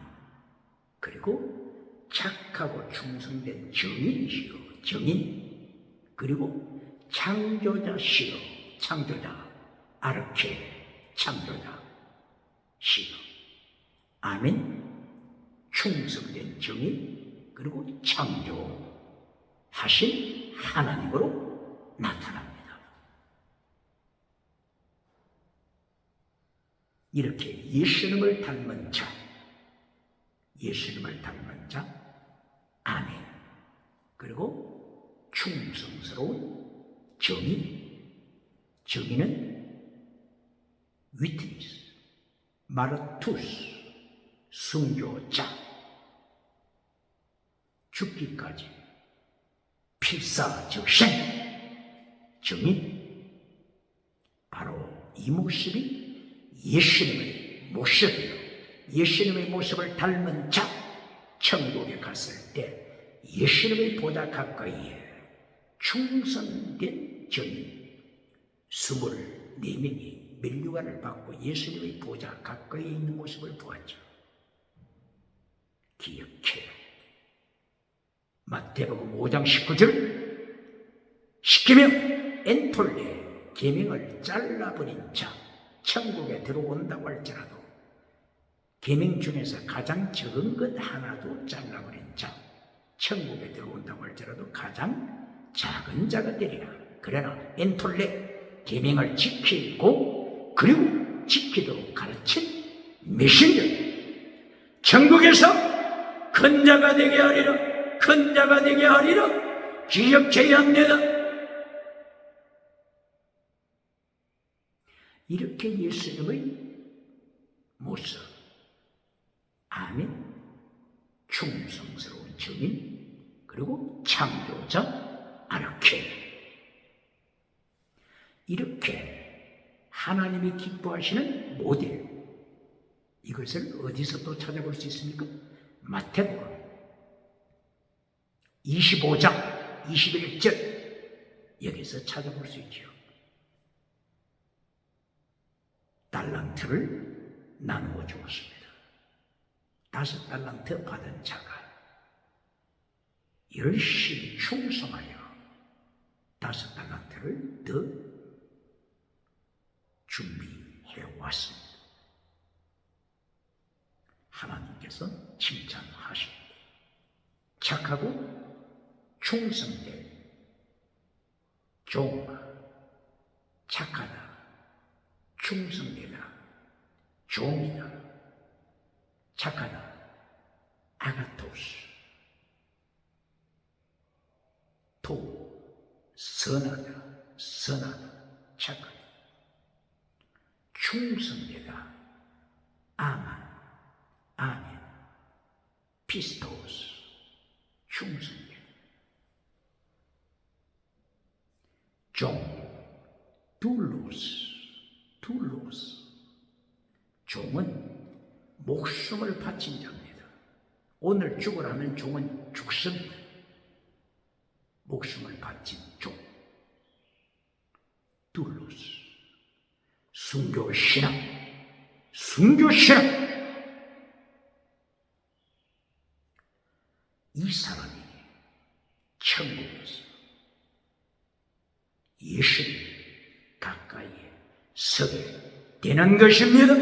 그리고 착하고 충성된 정인이시여, 정인. 그리고 창조자시여, 창조자. 아르케, 창조자시여. 아멘. 충성된 정인. 그리고 창조하신 하나님으로 나타납니다. 이렇게 예수님을 닮은 자, 아멘. 그리고 충성스러운 정인은 위트니스, 마르투스, 순교자, 죽기까지 필사적생 정인. 바로 이 모습이 예수님의 모습이요, 예수님의 모습을 닮은 자. 천국에 갔을 때 예수님의 보다 가까이에 충성된 정인 24명이 면류관을 받고 예수님의 보좌 가까이 있는 모습을 보았죠. 기억해요. 마태복음 5장 19절 시키면 엔톨레 계명을 잘라버린 자 천국에 들어온다고 할지라도 계명 중에서 가장 적은 것 하나도 잘라버린 자 천국에 들어온다고 할지라도 가장 작은 자가 되리라. 그러나 엔톨레 계명을 지키고 그리고 지키도록 가르친 메신저 천국에서 큰 자가 되게 하리라. 큰 자가 되게 하리라. 기억해야 합니다. 이렇게 예수님의 모습, 아멘, 충성스러운 증인, 그리고 창조자 아르케, 이렇게 하나님이 기뻐하시는 모델, 이것을 어디서 또 찾아볼 수 있습니까? 마태복음 25장 21절 여기서 찾아볼 수 있죠. 달란트를 나누어 주었습니다. 5달란트 받은 자가 열심히 충성하여 5달란트를 더 준비해 왔습니다. 하나님께서 칭찬하십니다. 착하고 충성된 종, 착하다, 충성되다, 종이다, 착하다, 아가토스, 선하다, 선하다, 착하다, 충성되다, 아만, 아멘, 피스토스, 충성되다, 종, 둘로스, 종은 목숨을 바친 자입니다. 오늘 죽으라면 종은 죽습니다. 목숨을 바친 종. 둘로스, 순교신앙. 이 사람이 천국에서 예수님 가까이에 서게 되는 것입니다.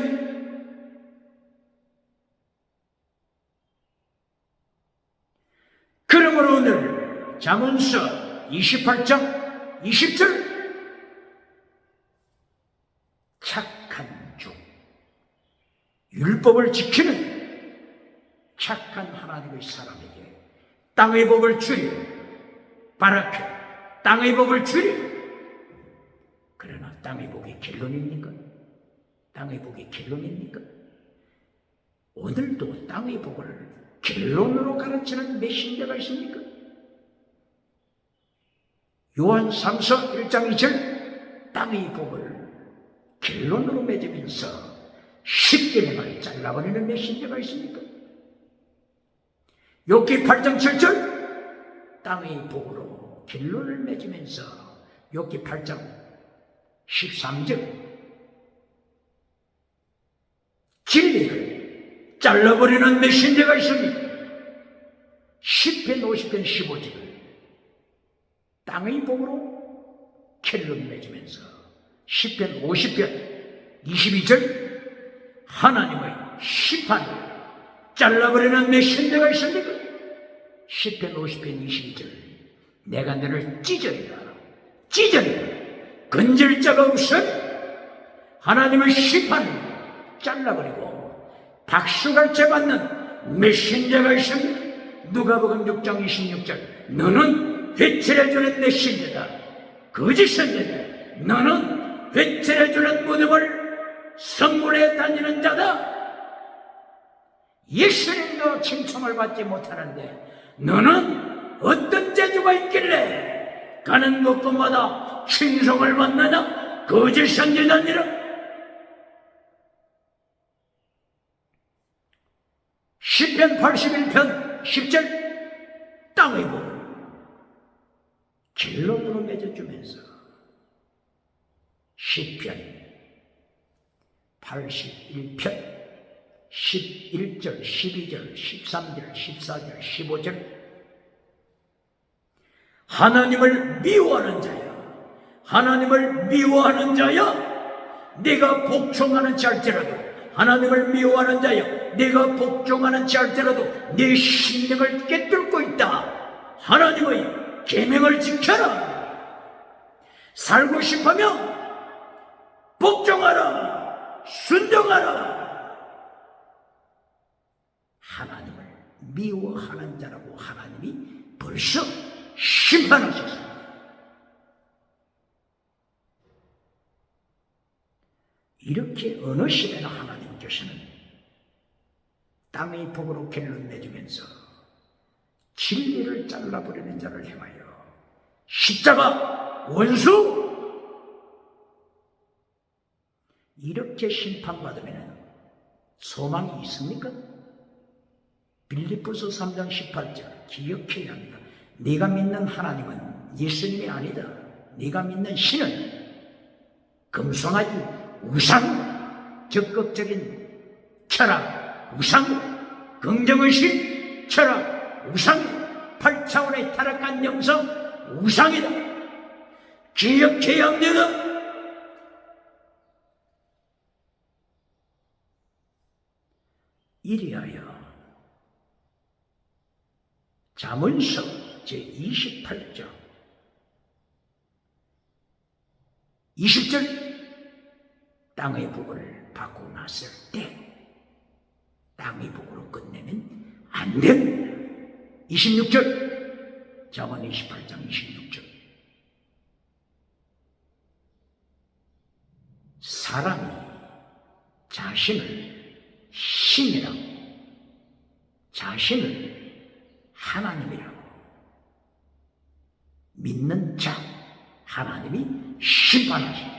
그러므로 오늘 잠언서 28장 20절 착한 종, 율법을 지키는 착한 하나님의 사람에게 땅의 복을 주리라. 바라케, 땅의 복을 주리라. 그러나 땅의 복이 결론입니까? 땅의 복이 결론입니까? 오늘도 땅의 복을 결론으로 가르치는 메신저가 있습니까? 요한 3서 1장 2절 땅의 복을 결론으로 맺으면서 십계명을 잘라버리는 메신저가 있습니까? 욥기 8장 7절 땅의 복으로 결론을 맺으면서 욥기 8장 13절 진리를 잘라버리는 메신저가 있습니다. 시편 50편 15절 땅의 복으로 결론 맺으면서 시편 50편 22절 하나님의 심판을 잘라버리는 메신저가 있습니까? 시편 50편 22절 내가 너를 찢으리라 건질 자가 없으니 하나님의 심판을 잘라버리고 박수갈채 받는 메신저가 있습니다. 누가복음 6장 26절 너는 회칠해주는 메신저다. 거짓 선지자 너는 회칠해주는 무덤을 선물해 다니는 자다. 예수님도 칭송을 받지 못하는데 너는 어떤 재주가 있길래 가는 곳곳마다 칭송을 받느냐? 거짓 선지자니라. 시편 81편 10절 땅의 복을 결론으로 맺어주면서 시편 81편 11절, 12절, 13절, 14절, 15절. 하나님을 미워하는 자야, 하나님을 미워하는 자야, 네가 복종하는 자일지라도, 하나님을 미워하는 자야, 네가 복종하는 자일지라도 네 심령을 꿰뚫고 있다. 하나님의 계명을 지켜라. 살고 싶으면 복종하라, 순종하라. 하나님을 미워하는 자라고 하나님이 벌써 심판하셨습니다. 이렇게 어느 시대나 하나님께서는 땅의 복으로 결론 내주면서 진리를 잘라버리는 자를 행하여 십자가 원수, 이렇게 심판받으면 소망이 있습니까? 빌립보서 3장 18절 기억해야 합니다. 네가 믿는 하나님은 예수님이 아니다. 네가 믿는 신은 금송아지 우상, 적극적인 철학 우상, 긍정의식 철학 우상, 8차원의 타락한 영성 우상이다. 기억해야 합니다. 이리하여 잠언서 제28장 20절, 땅의 복을 받고 났을 때 땅의 복으로 끝내면 안 됩니다. 26절, 잠언 28장 26절. 사람이 자신을 신이라고, 자신을 하나님이라고 믿는 자, 하나님이 심판하십니다.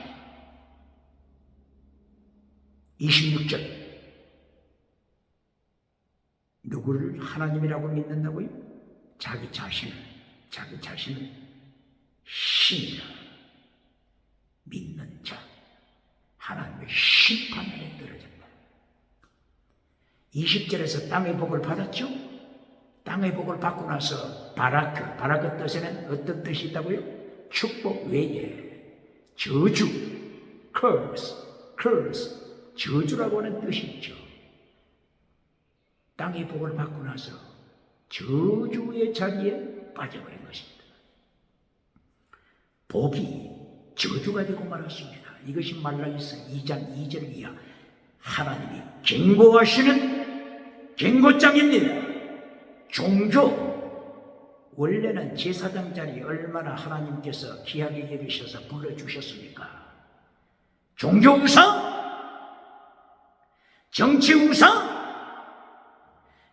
26절, 누구를 하나님이라고 믿는다고요? 자기 자신을 신이라 믿는 자, 하나님의 심판에 떨어진다. 20절에서 땅의 복을 받았죠? 땅의 복을 받고 나서 바라크 뜻에는 어떤 뜻이 있다고요? 축복 외에 저주, curse, 저주라고 하는 뜻이 있죠. 땅의 복을 받고 나서 저주의 자리에 빠져버린 것입니다. 복이 저주가 되고 말았습니다. 이것이 말라기서 2장 2절 이하 하나님이 경고하시는 경고장입니다. 종교, 원래는 제사장 자리에 얼마나 하나님께서 귀하게 여기셔서 불러주셨습니까? 종교 우상, 정치 우상,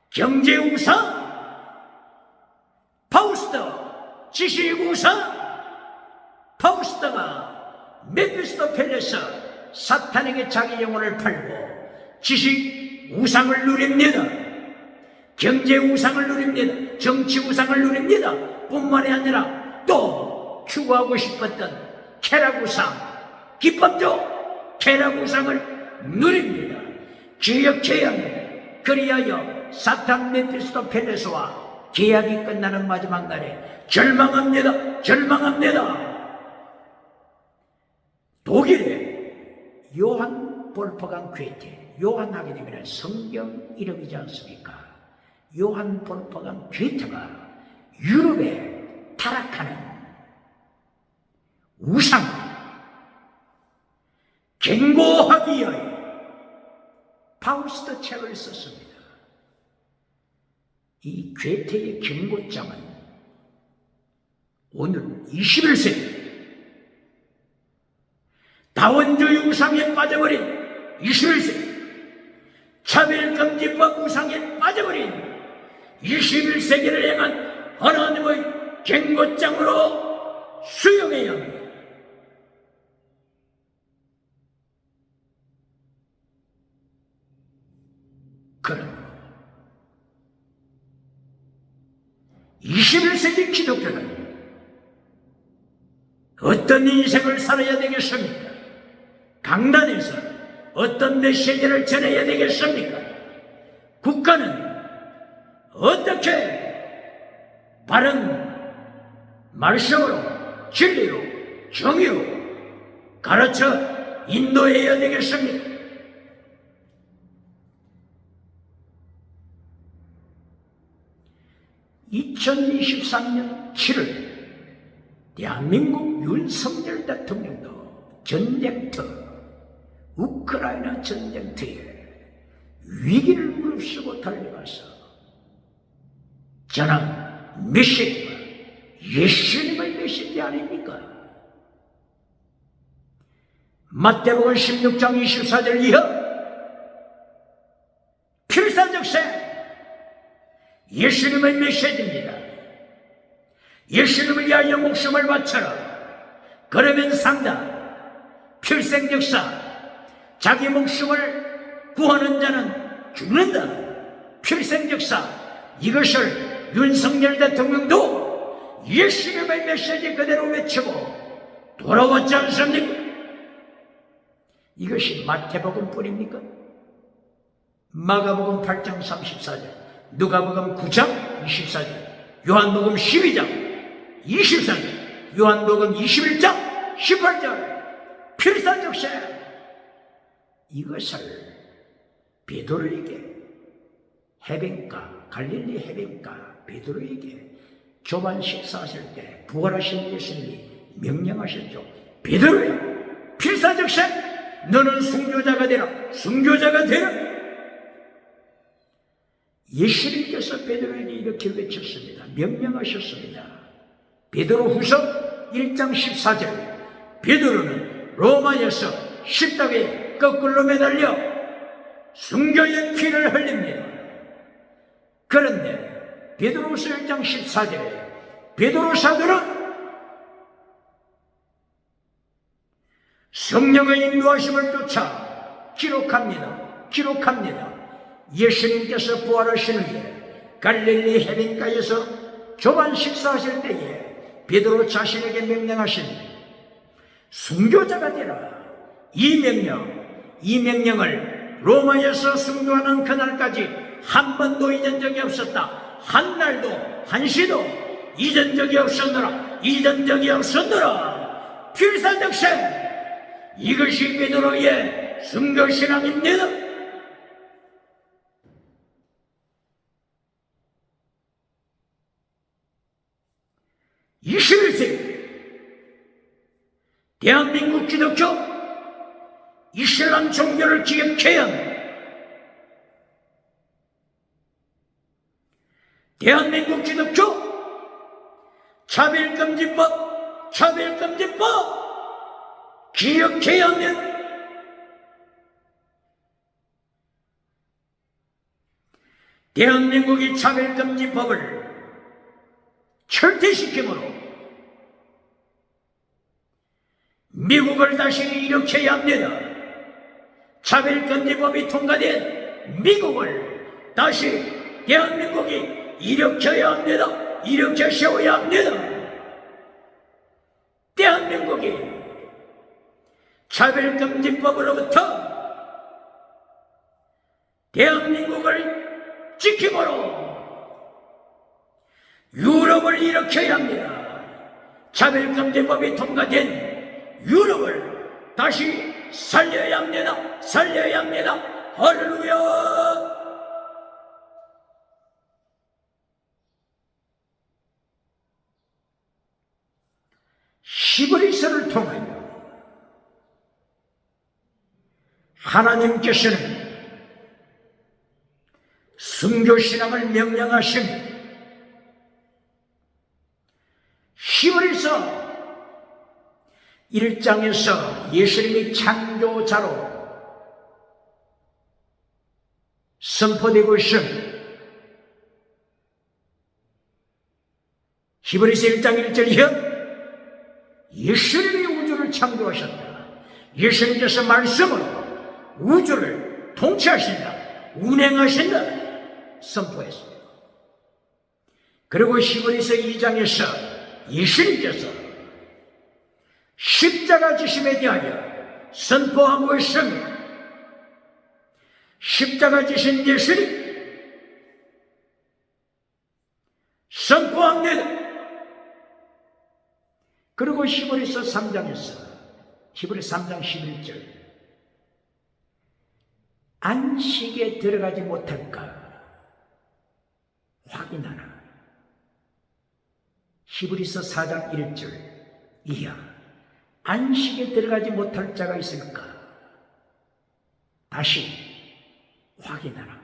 경제 우상, 파우스트, 지식 우상. 파우스트가 메피스토 펠레스 사탄에게 자기 영혼을 팔고 지식 우상을 누립니다. 경제 우상을 누립니다. 정치 우상을 누립니다. 뿐만이 아니라 또 추구하고 싶었던 쾌락 우상, 기쁨도 쾌락 우상을 누립니다. 기억해야 합니다. 그리하여 사탄 메피스토 펠레스와 계약이 끝나는 마지막 날에 절망합니다. 독일의 요한 볼프강 괴테, 요한 하게 되면 성경 이름이지 않습니까? 요한 볼프강 괴테가 유럽에 타락하는 우상 경고하기 위하여 파우스트 책을 썼습니다. 이 괴테의 경고장은 오늘 21세기 다원주의 우상에 빠져버린 21세기 차별금지법 우상에 빠져버린 21세기를 향한 하나님의 경고장으로 수용해야 합니다. 그러므로 21세기 기독교는 어떤 인생을 살아야 되겠습니까? 강단에서 어떤 메시지를 전해야 되겠습니까? 국가는 어떻게 바른 말씀으로 진리로 정의로 가르쳐 인도해야 되겠습니까? 2023년 7월 대한민국 윤석열 대통령도 전쟁터, 우크라이나 전쟁터에 위기를 무릅쓰고 달려가서 전한 메시지가 예수님의 메시지 아닙니까? 마태복음 16장 24절 이하 필사적세 예수님의 메시지입니다. 예수님을 위하여 목숨을 바쳐라. 그러면 산다. 필생적사 자기 목숨을 구하는 자는 죽는다. 필생적사 이것을 윤석열 대통령도 예수님의 메시지 그대로 외치고 돌아왔지 않습니까? 이것이 마태복음뿐입니까? 마가복음 8장 34절 누가복음 9장 24절 요한복음 12장 24절 요한복음 21장 18절 필사적세 이것을 베드로에게 해변가 갈릴리 해변가 베드로에게 조반 식사하실 때 부활하신 예수님이 명령하셨죠. 베드로야 필사적세 너는 순교자가 되라. 순교자가 되라. 예수님께서 베드로에게 이렇게 외쳤습니다. 명령하셨습니다. 베드로후서 1장 14절 베드로는 로마에서 십자가에 거꾸로 매달려 순교의 피를 흘립니다. 그런데 베드로후서 1장 14절에 베드로 사도는 성령의 인도하심을 쫓아 기록합니다. 예수님께서 부활하신 후에 갈릴리 해변가에서 조반 식사하실 때에 베드로 자신에게 명령하신 순교자가 되라. 이 명령을 로마에서 순교하는 그날까지 한 번도 잊은 적이 없었다. 한 날도 한 시도 잊은 적이 없었노라. 필사적세 이것이 베드로의 순교신앙입니다. 21세기 대한민국 기독교 이슬람 종교를 기억해야 합니다. 대한민국 기독교 차별금지법 기억해야 합니다. 대한민국이 차별금지법을 철퇴시키므로 미국을 다시 일으켜야 합니다. 차별금지법이 통과된 미국을 다시 대한민국이 일으켜야 합니다. 일으켜 세워야 합니다. 대한민국이 차별금지법으로부터 대한민국을 지킴으로 유럽을 일으켜야 합니다. 차별금지법이 통과된 유럽을 다시 살려야 합니다. 할렐루야. 히브리서를 통하여 하나님께서는 순교신앙을 명령하십니다. 히브리서 1장에서 예수님이 창조자로 선포되고 있습니다. 히브리서 1장 1절 이하 예수님이 우주를 창조하셨다. 예수님께서 말씀으로 우주를 통치하신다. 운행하신다. 선포했습니다. 그리고 히브리서 2장에서 예수님께서 십자가 지심에 대하여 선포하고 있습니다. 십자가 지신 예수님 선포합니다. 그리고 히브리서 3장에서 히브리서 3장 11절 안식에 들어가지 못할까 확인하라. 히브리서 4장 1절 이하 안식에 들어가지 못할 자가 있을까? 다시 확인하라.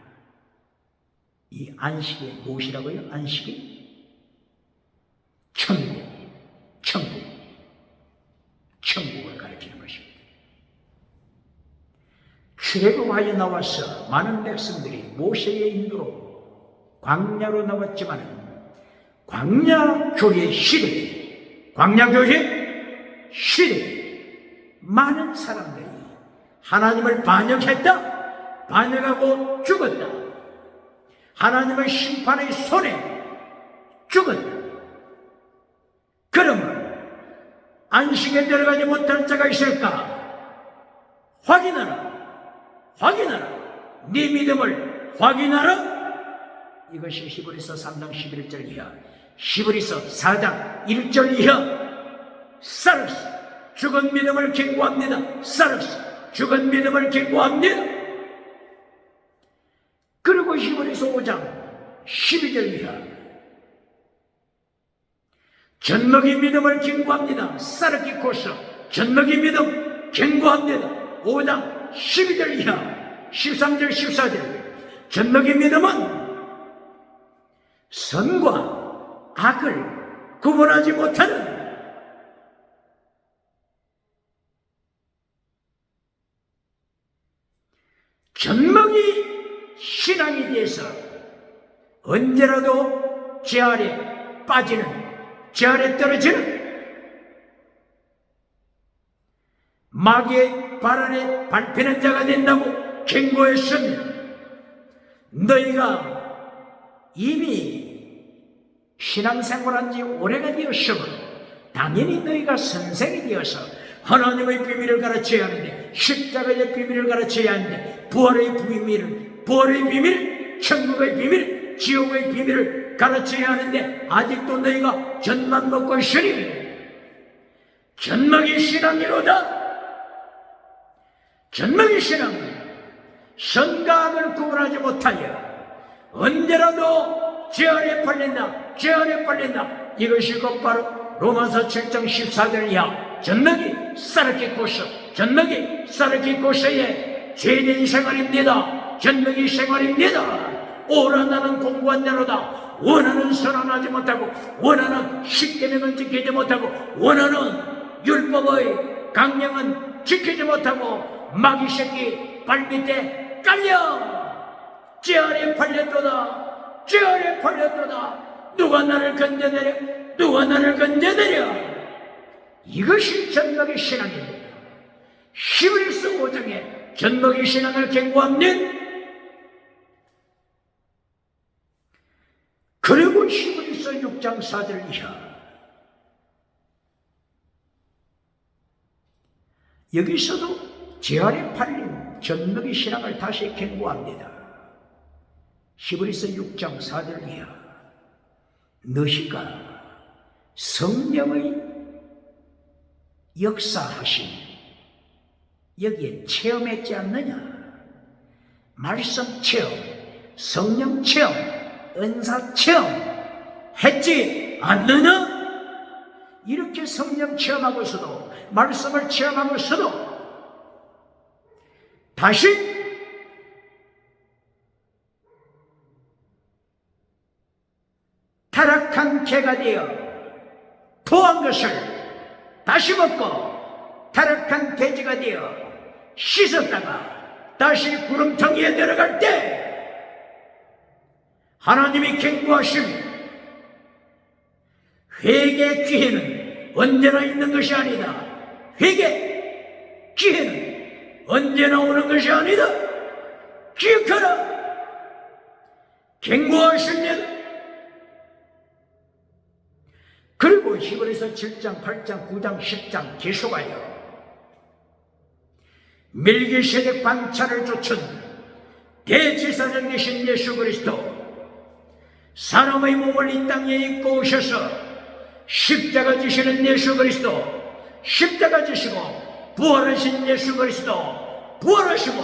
이 안식이 무엇이라고요? 안식이 천국을 가리키는 것입니다. 출애굽하여 나와서 많은 백성들이 모세의 인도로 광야로 나왔지만 광야교회 시대에 많은 사람들이 하나님을 반역했다, 반역하고 죽었다. 하나님의 심판의 손에 죽었다. 그러면 안식에 들어가지 못할 자가 있을까? 확인하라. 네 믿음을 확인하라. 이것이 히브리서 3장 11절 이하, 히브리서 4장 1절 이하. 사르스 죽은 믿음을 경고합니다. 사르스 죽은 믿음을 경고합니다. 그리고 히브리서 5장 12절 이하 젖먹이 믿음을 경고합니다. 사르키코스 젖먹이 믿음 경고합니다. 5장 12절 이하 13절 14절 젖먹이 믿음은 선과 악을 구분하지 못하는 젖먹이 신앙이 돼서 언제라도 제 아래 빠지는, 제 아래 떨어지는 마귀의 발 아래 밟히는 자가 된다고 경고했습니다. 너희가 이미 신앙생활한 지 오래가 되었으므로 당연히 너희가 선생이 되어서 하나님의 비밀을 가르쳐야 하는데, 십자가의 비밀을 가르쳐야 하는데, 부활의 비밀, 천국의 비밀, 지옥의 비밀을 가르쳐야 하는데 아직도 너희가 젖만 먹고 있으니 젖먹이 신앙이로다. 젖먹이 신앙은 선과 악을 구분하지 못하여 언제라도 제 아래 팔린다. 이것이 곧바로 로마서 7장 14절 이하 젖먹이 사르키코스의 죄된 생활입니다. 젖먹이 생활입니다. 오라 나는 공부한 자로다. 원하는 선언하지 못하고, 원하는 십계명은 지키지 못하고, 원하는 율법의 강령은 지키지 못하고, 마귀 새끼 발밑에 깔려 제 아래 팔렸도다. 누가 나를 건져내려. 이것이 젖먹이 신앙입니다. 히브리서 5장에 젖먹이 신앙을 경고합니다. 그리고 히브리서 6장 4절 이하 여기서도 제 아래 팔린 젖먹이 신앙을 다시 경고합니다. 히브리서 6장 4절 이하 너희가 성령의 역사하심 여기에 체험했지 않느냐? 말씀 체험, 성령 체험, 은사 체험 했지 않느냐? 이렇게 성령 체험하고서도, 말씀을 체험하고서도 다시 타락한 개가 되어 토한 것을 다시 먹고 타락한 돼지가 되어 씻었다가 다시 구름텅이에 들어갈 때 하나님이 경고하심 회개 기회는 언제나 있는 것이 아니다. 회개 기회는 언제나 오는 것이 아니다. 기억하라. 경고하시면 그리고 히브리서 7장, 8장, 9장, 10장 계속하여 멜기세덱 반차를 좇은 대제사장 되신 예수 그리스도, 사람의 몸을 이 땅에 입고 오셔서 십자가 지시는 예수 그리스도, 십자가 지시고 부활하신 예수 그리스도, 부활하시고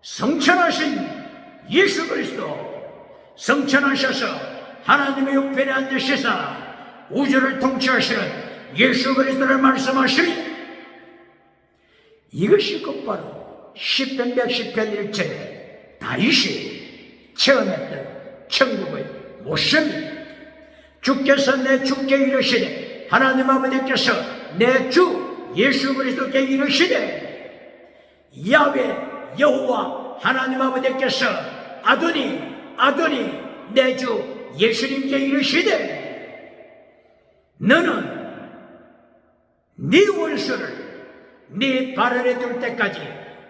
성천하신 예수 그리스도, 성천하셔서 하나님의 우편에 앉으시사 우주를 통치하시는 예수 그리스도를 말씀하시니, 이것이 곧바로 시편 110편 1절에 다윗이 체험했던 천국의 모습입니다. 주께서 내 주께 이르시되, 하나님 아버지께서 내 주 예수 그리스도께 이르시되, 야훼 여호와 하나님 아버지께서 아도니 아도니 내 주 예수님께 이르시되, 너는 네 원수를 네 발 아래 둘 때까지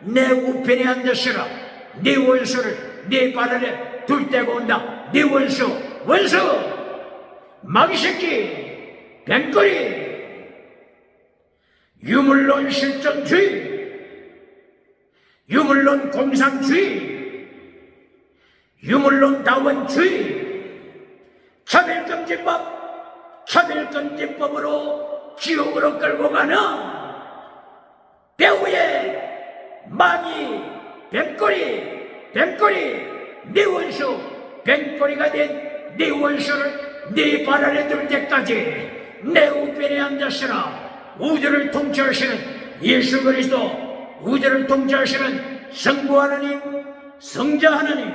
내 우편에 앉으시라. 네 원수를 네 발 아래 둘 때가 온다. 네 원수 마귀 새끼, 뱀거리, 유물론 실존주의, 유물론 공산주의, 유물론 다원주의, 차별금지법으로 지옥으로 끌고 가는 배후의 마귀, 뱀꼬리, 네 원수, 뱀꼬리가 된 네 원수를 네 발 아래 둘 때까지 내 우편에 앉으시라. 우주를 통치하시는 예수 그리스도, 우주를 통치하시는 성부 하나님, 성자 하나님,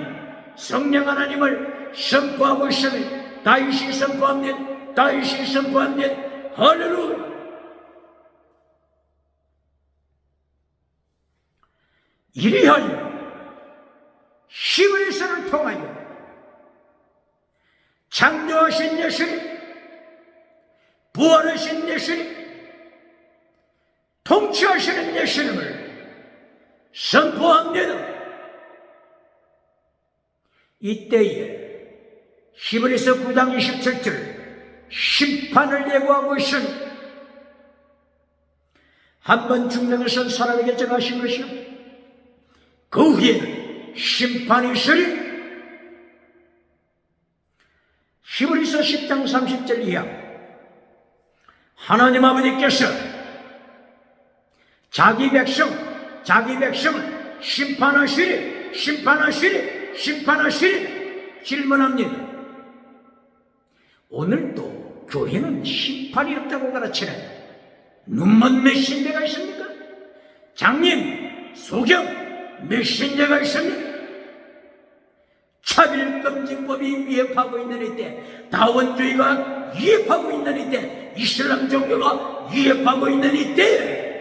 성령 하나님을 선포하고 있으니, 다윗이 선포합니다. 할렐루야. 이리하여 시그리스를 통하여 창조하신 예수님, 부활하신 예수님, 통치하시는 예수님을 선포합니다. 이때에 히브리서 9장 27절 심판을 예고하고 있으니, 한 번 죽는 것은 사람에게 정하신 것이요 그 후에는 심판이 있으리. 히브리서 10장 30절 이하, 하나님 아버지께서 자기 백성을 심판하시리 질문합니다. 오늘도 교회는 심판이 없다고 가르치는 눈먼 메신저가 있습니까? 장님, 소경 메신저가 있습니까? 차별금지법이 위협하고 있는 이때, 다원주의가 위협하고 있는 이때, 이슬람 종교가 위협하고 있는 이때,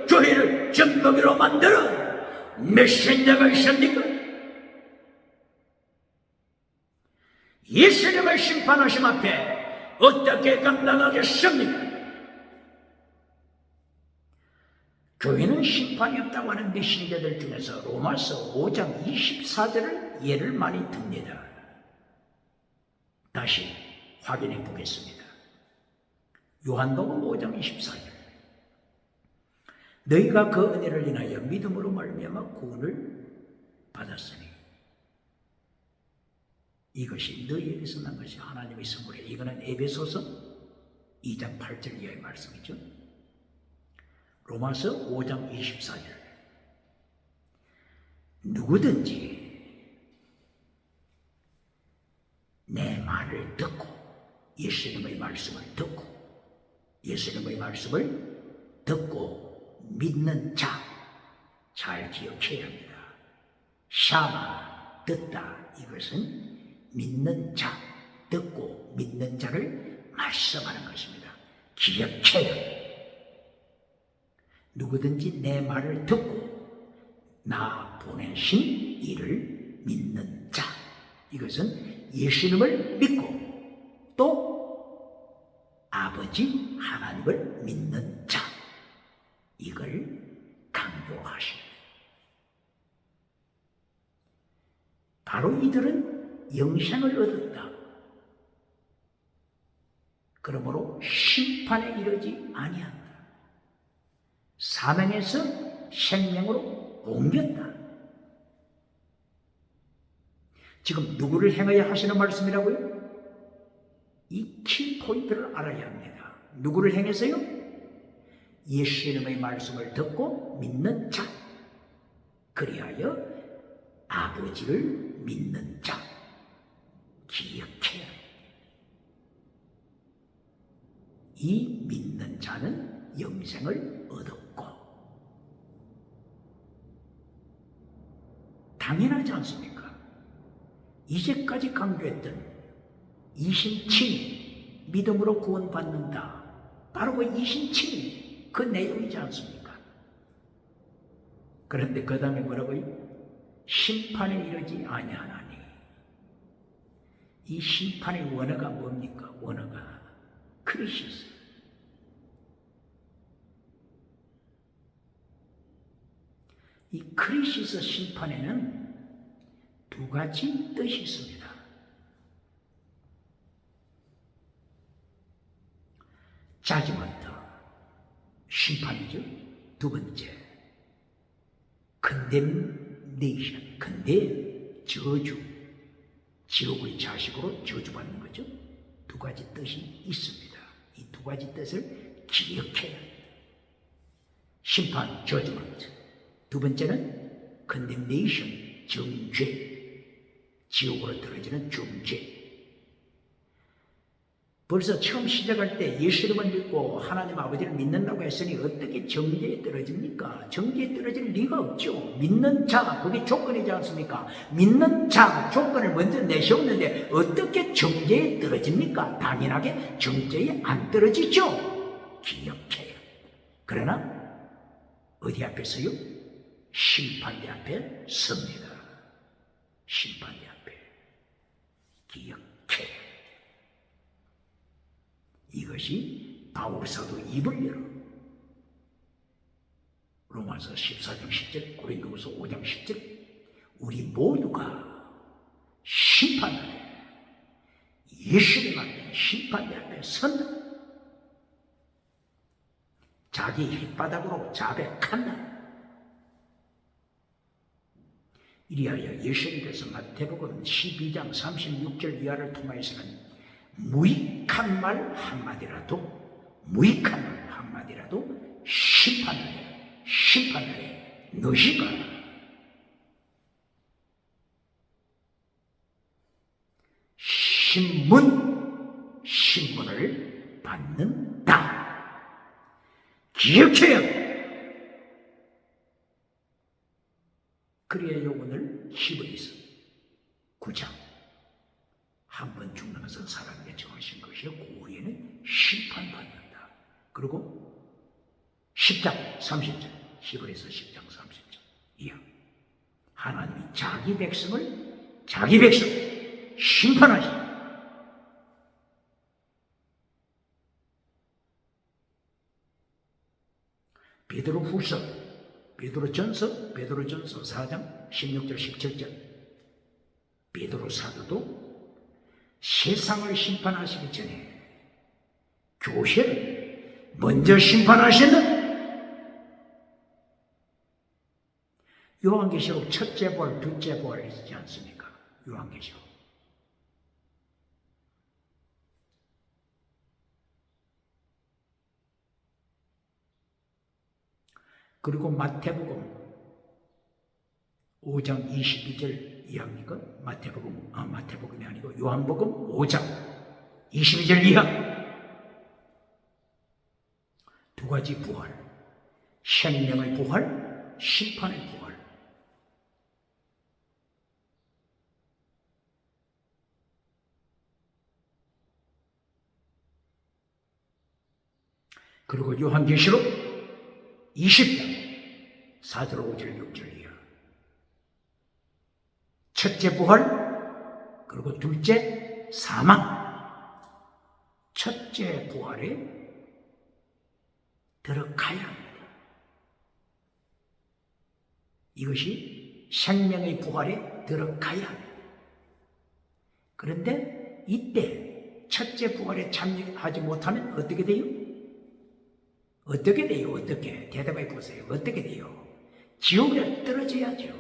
교회를 젖먹이로 만드는 메신저가 있습니까? 예수님을 심판하심 앞에 어떻게 감당하겠습니까? 교회는 심판이 없다고 하는 메신저들 중에서 로마서 5장 24절을 예를 많이 듭니다. 다시 확인해 보겠습니다. 요한복음 5장 24절, 너희가 그 은혜를 인하여 믿음으로 말미암아 구원을 받았으니 이것이 너희에게서 난 것이 하나님의 선물이야. 이거는 에베소서 2장 8절 이하의 말씀이죠. 로마서 5장 24절, 누구든지 내 말을 듣고 예수님의 말씀을 듣고 믿는 자, 잘 기억해야 합니다. 샤마, 듣다, 이것은 믿는 자, 듣고 믿는 자를 말씀하는 것입니다. 기억해야 합니다. 누구든지 내 말을 듣고 나 보내신 이를 믿는 자, 이것은 예수님을 믿고 또 아버지 하나님을 믿는 자, 이걸 강조하십니다. 바로 이들은 영생을 얻었다. 그러므로 심판에 이르지 아니한다. 사망에서 생명으로 옮겼다. 지금 누구를 행하여 하시는 말씀이라고요? 이 키포인트를 알아야 합니다. 누구를 행해서요? 예수 이름의 말씀을 듣고 믿는 자, 그리하여 아버지를 믿는 자, 기억해야 합니다. 이 믿는 자는 영생을 얻었고, 당연하지 않습니까? 이제까지 강조했던 이신칭의 믿음으로 구원받는다, 바로 그 이신칭의 그 내용이지 않습니까? 그런데 그 다음에 뭐라고요? 심판에 이르지 아니하나니. 이 심판의 원어가 뭡니까? 원어가 크리시스. 이 크리시스 심판에는 두 가지 뜻이 있습니다. 자지먼트, 심판이죠. 두 번째, 컨뎀네이션, 컨뎀, 저주, 지옥의 자식으로 저주받는 거죠. 두 가지 뜻이 있습니다. 이 두 가지 뜻을 기억해야 합니다. 심판, 저주먼트. 두 번째는 컨뎀네이션, 정죄, 지옥으로 떨어지는 정죄. 벌써 처음 시작할 때 예수님을 믿고 하나님 아버지를 믿는다고 했으니 어떻게 정죄에 떨어집니까? 정죄에 떨어질 리가 없죠. 믿는 자, 그게 조건이지 않습니까? 믿는 자 조건을 먼저 내세웠는데 어떻게 정죄에 떨어집니까? 당연하게 정죄에 안 떨어지죠. 기억해요. 그러나 어디 앞에 서요? 심판대 앞에 섭니다. 심판대 앞에. 기억해요. 이것이 바울 사도 입을 열어 로마서 14장 10절, 고린도후서 5장 10절, 우리 모두가 심판날에 예수님 앞에, 심판대 앞에 선다. 자기 혓바닥으로 자백한다. 이리하여 예수님께서 마태복음 12장 36절 이하를 통하여서는 무익한 말 한마디라도 심판날에 너희가 신문을 받는다. 기억해요. 그래야 오늘 히브리서 9장 한 번 죽는 것은 사람에게 정하신 것이요 그 후에는 심판받는다. 그리고 10장 30절, 히브리서 10장 30절 이하 하나님이 자기 백성 심판하신다. 베드로후서, 베드로전서 4장 16절 17절 베드로 사도도 세상을 심판하시기 전에 교회를 먼저 심판하신다. 요한계시록 첫째 볼, 둘째 볼 있지 않습니까? 요한계시록. 그리고 마태복음 5장 22절 이하입니까? 마태복음이 아니고 요한복음 5장 22절 이하. 두 가지 부활, 생명의 부활, 심판의 부활. 그리고 요한계시록 20장 4절 5절 6절 이하. 첫째 부활, 그리고 둘째 사망. 첫째 부활에 들어가야 합니다. 이것이 생명의 부활에 들어가야 합니다. 그런데 이때 첫째 부활에 참여하지 못하면 어떻게 돼요? 어떻게 돼요? 어떻게? 대답해 보세요. 어떻게 돼요? 지옥에 떨어져야죠.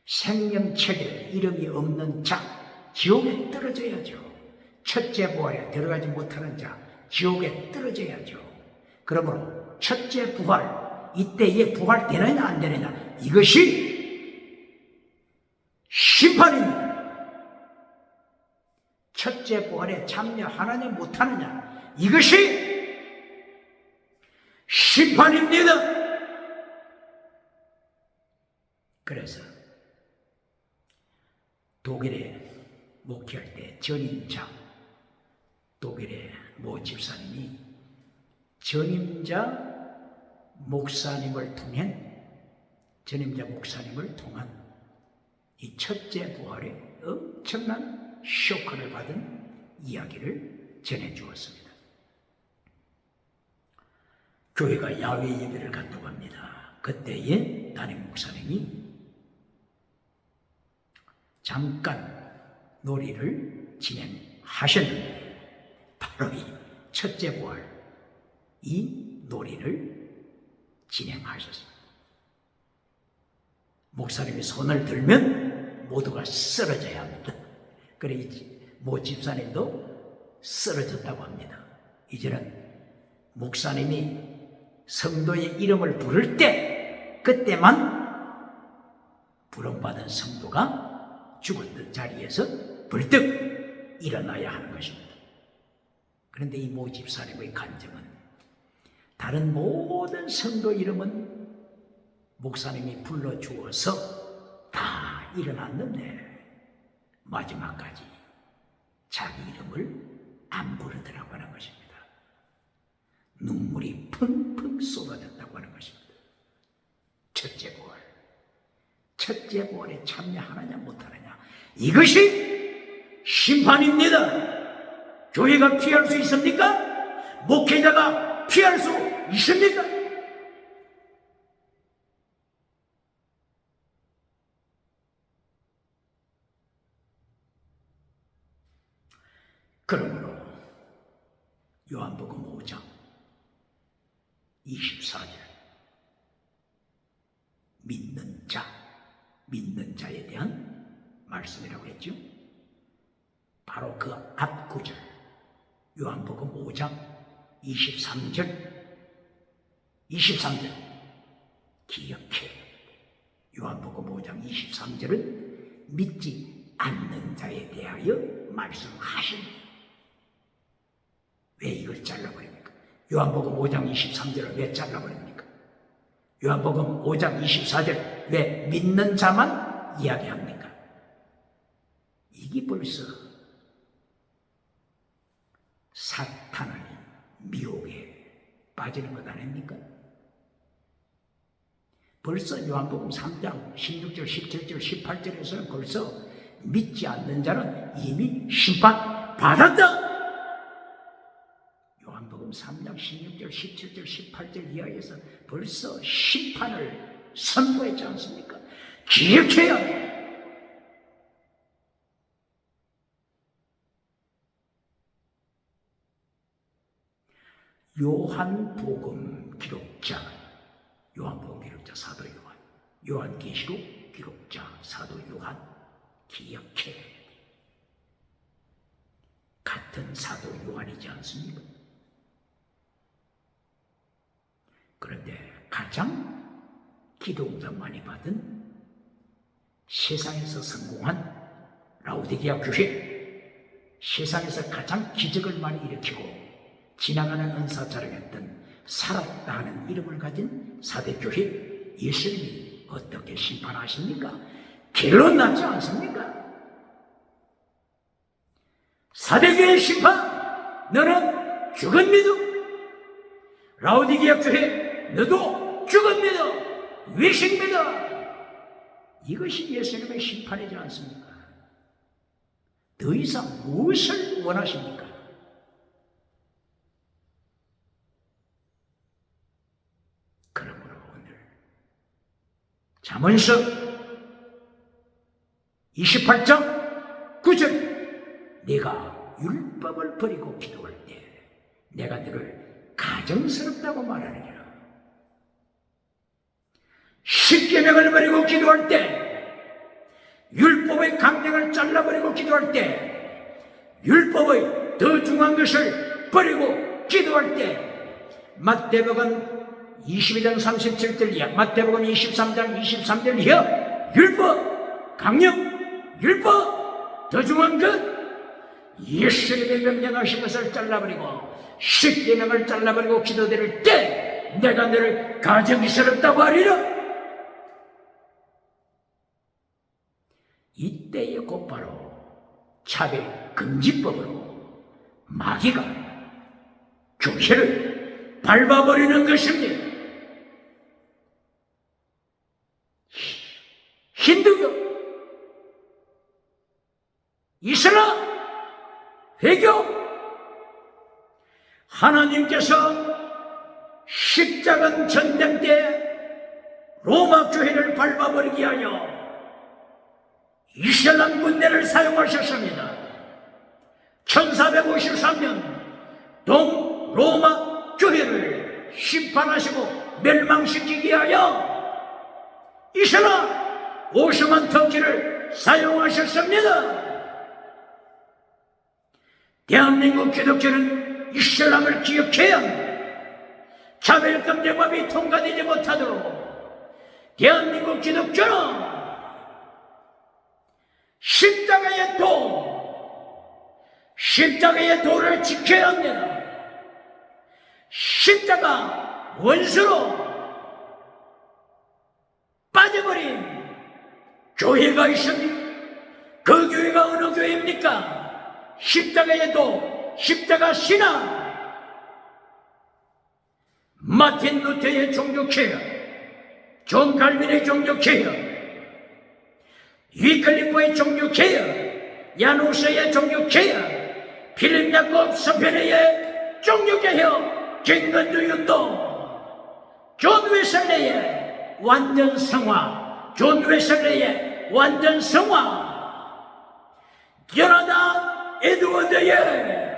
생명책에 이름이 없는 자, 지옥에 떨어져야죠. 첫째 부활에 들어가지 못하는 자, 지옥에 떨어져야죠. 그러므로 첫째 부활, 이때에 부활되느냐 안 되느냐, 이것이 심판입니다. 첫째 부활에 참여하느냐 못하느냐, 이것이 심판입니다. 그래서 독일에 목회할 때 전임자, 독일의 모 집사님이 전임자 목사님을 통한 이 첫째 부활에 엄청난 쇼크를 받은 이야기를 전해주었습니다. 교회가 야외 예배를 갔다고 합니다. 그때에 담임 목사님이 잠깐 놀이를 진행하셨는데, 바로 이 첫째 부활, 이 놀이를 진행하셨습니다. 목사님이 손을 들면 모두가 쓰러져야 합니다. 그래 모 집사님도 쓰러졌다고 합니다. 이제는 목사님이 성도의 이름을 부를 때, 그때만 부름받은 성도가 죽었던 자리에서 벌떡 일어나야 하는 것입니다. 그런데 이 모 집사님의 간증은, 다른 모든 성도 이름은 목사님이 불러주어서 다 일어났는데 마지막까지 자기 이름을 안 부르더라고 하는 것입니다. 눈물이 펑펑 쏟아졌다고 하는 것입니다. 첫째 부활에 참여하느냐 못하느냐, 이것이 심판입니다. 교회가 피할 수 있습니까? 목회자가 피할 수 있습니까? 그러므로 요한복음 5장 24절, 믿는 자에 대한 말씀이라고 했죠. 바로 그 앞구절, 요한복음 5장 23절 기억해. 요한복음 5장 23절은 믿지 않는 자에 대하여 말씀하십니다. 왜 이걸 잘라버립니까? 요한복음 5장 23절을 왜 잘라버립니까? 요한복음 5장 24절 왜 믿는 자만 이야기합니까? 이게 벌써 사탄의 미혹에 빠지는 것 아닙니까? 벌써 요한복음 3장 16절, 17절, 18절에서는 벌써 믿지 않는 자는 이미 심판받았다. 요한복음 3장 16절, 17절, 18절 이하에서 벌써 심판을 선포했지 않습니까? 기억해야 합니다. 요한복음 기록자, 사도 요한, 요한계시록 기록자 사도 요한, 기억해. 같은 사도 요한이지 않습니까? 그런데 가장 기도응답 많이 받은, 세상에서 성공한 라오디게아 교회, 세상에서 가장 기적을 많이 일으키고 지나가는 은사 자랑했던 살았다 하는 이름을 가진 사대교회, 예수님이 어떻게 심판하십니까? 결론 났지 않습니까? 사대교회 심판, 너는 죽은 믿음. 라오디게아 교회, 너도 죽은 믿음, 외식 믿음. 이것이 예수님의 심판이지 않습니까? 더 이상 무엇을 원하십니까? 그러므로 오늘 잠언서 28장 9절, 네가 율법을 버리고 기도할 때 내가 너를 가정스럽다고 말하느니라. 십계명을 버리고 기도할 때, 율법의 강령을 잘라버리고 기도할 때, 율법의 더 중요한 것을 버리고 기도할 때, 마태복음 22장 37절 이하, 마태복음 23장 23절 이하, 율법, 강령, 율법, 더 중요한 것, 예수님의 명령하신 것을 잘라버리고 십계명을 잘라버리고 기도드릴 때 내가 너를 가정스럽다고 하리라. 이때에 곧바로 차별금지법으로 마귀가 교회를 밟아버리는 것입니다. 힌두교, 이슬람, 회교, 하나님께서 십자가 전쟁 때 로마 교회를 밟아버리게 하여 이슬람 군대를 사용하셨습니다. 1453년 동로마 교회를 심판하시고 멸망시키게 하여 이슬람 오스만 터키를 사용하셨습니다. 대한민국 기독교는 이슬람을 기억해야 합니다. 차별금지법이 통과되지 못하도록 대한민국 기독교는 십자가의 도를 지켜야 합니다. 십자가 원수로 빠져버린 교회가 있습니다. 그 교회가 어느 교회입니까? 십자가의 도, 십자가 신앙. 마틴 루터의 종교개혁, 존 칼빈의 종교개혁, 위클리프의 종교개혁, 야누스의 종교개혁, 필립 야콥 스페네의 종교개혁, 김건주 운동, 존 웨슬레의 완전 성화, 존 웨슬레의 완전 성화, 조나단 에드워드의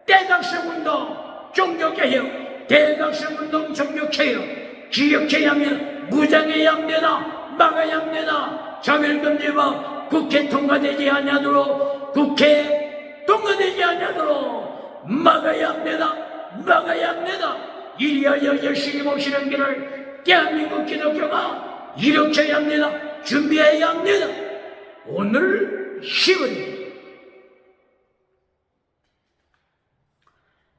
대각성 운동 종교개혁, 대각성 운동 종교개혁, 기억해야 하면 무장해야 합니다. 막아야 합니다. 차별금지법 국회 통과되지 않도록, 국회 통과되지 않도록 막아야 합니다. 막아야 합니다. 이리하여 열심히 모시는 길을 대한민국 기독교가 일으켜야 합니다. 준비해야 합니다. 오늘 10월입니다.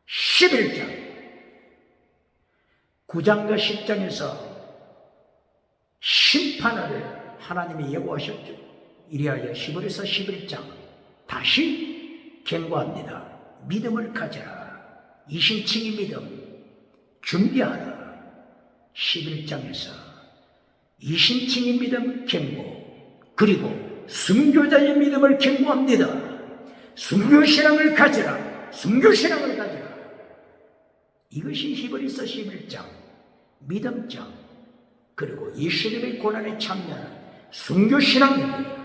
11장 9장과 10장에서 심판을 하나님이 예고하셨죠. 이리하여 10월에서 11장 다시 경고합니다. 믿음을 가져라. 이신칭의 믿음 준비하라. 11장에서 이신칭의 믿음 경고, 그리고 순교자의 믿음을 경고합니다. 순교신앙을 가져라. 순교신앙을 가져라. 이것이 히브리서 11장 믿음장, 그리고 예수님의 고난에 참여하는 순교신앙입니다.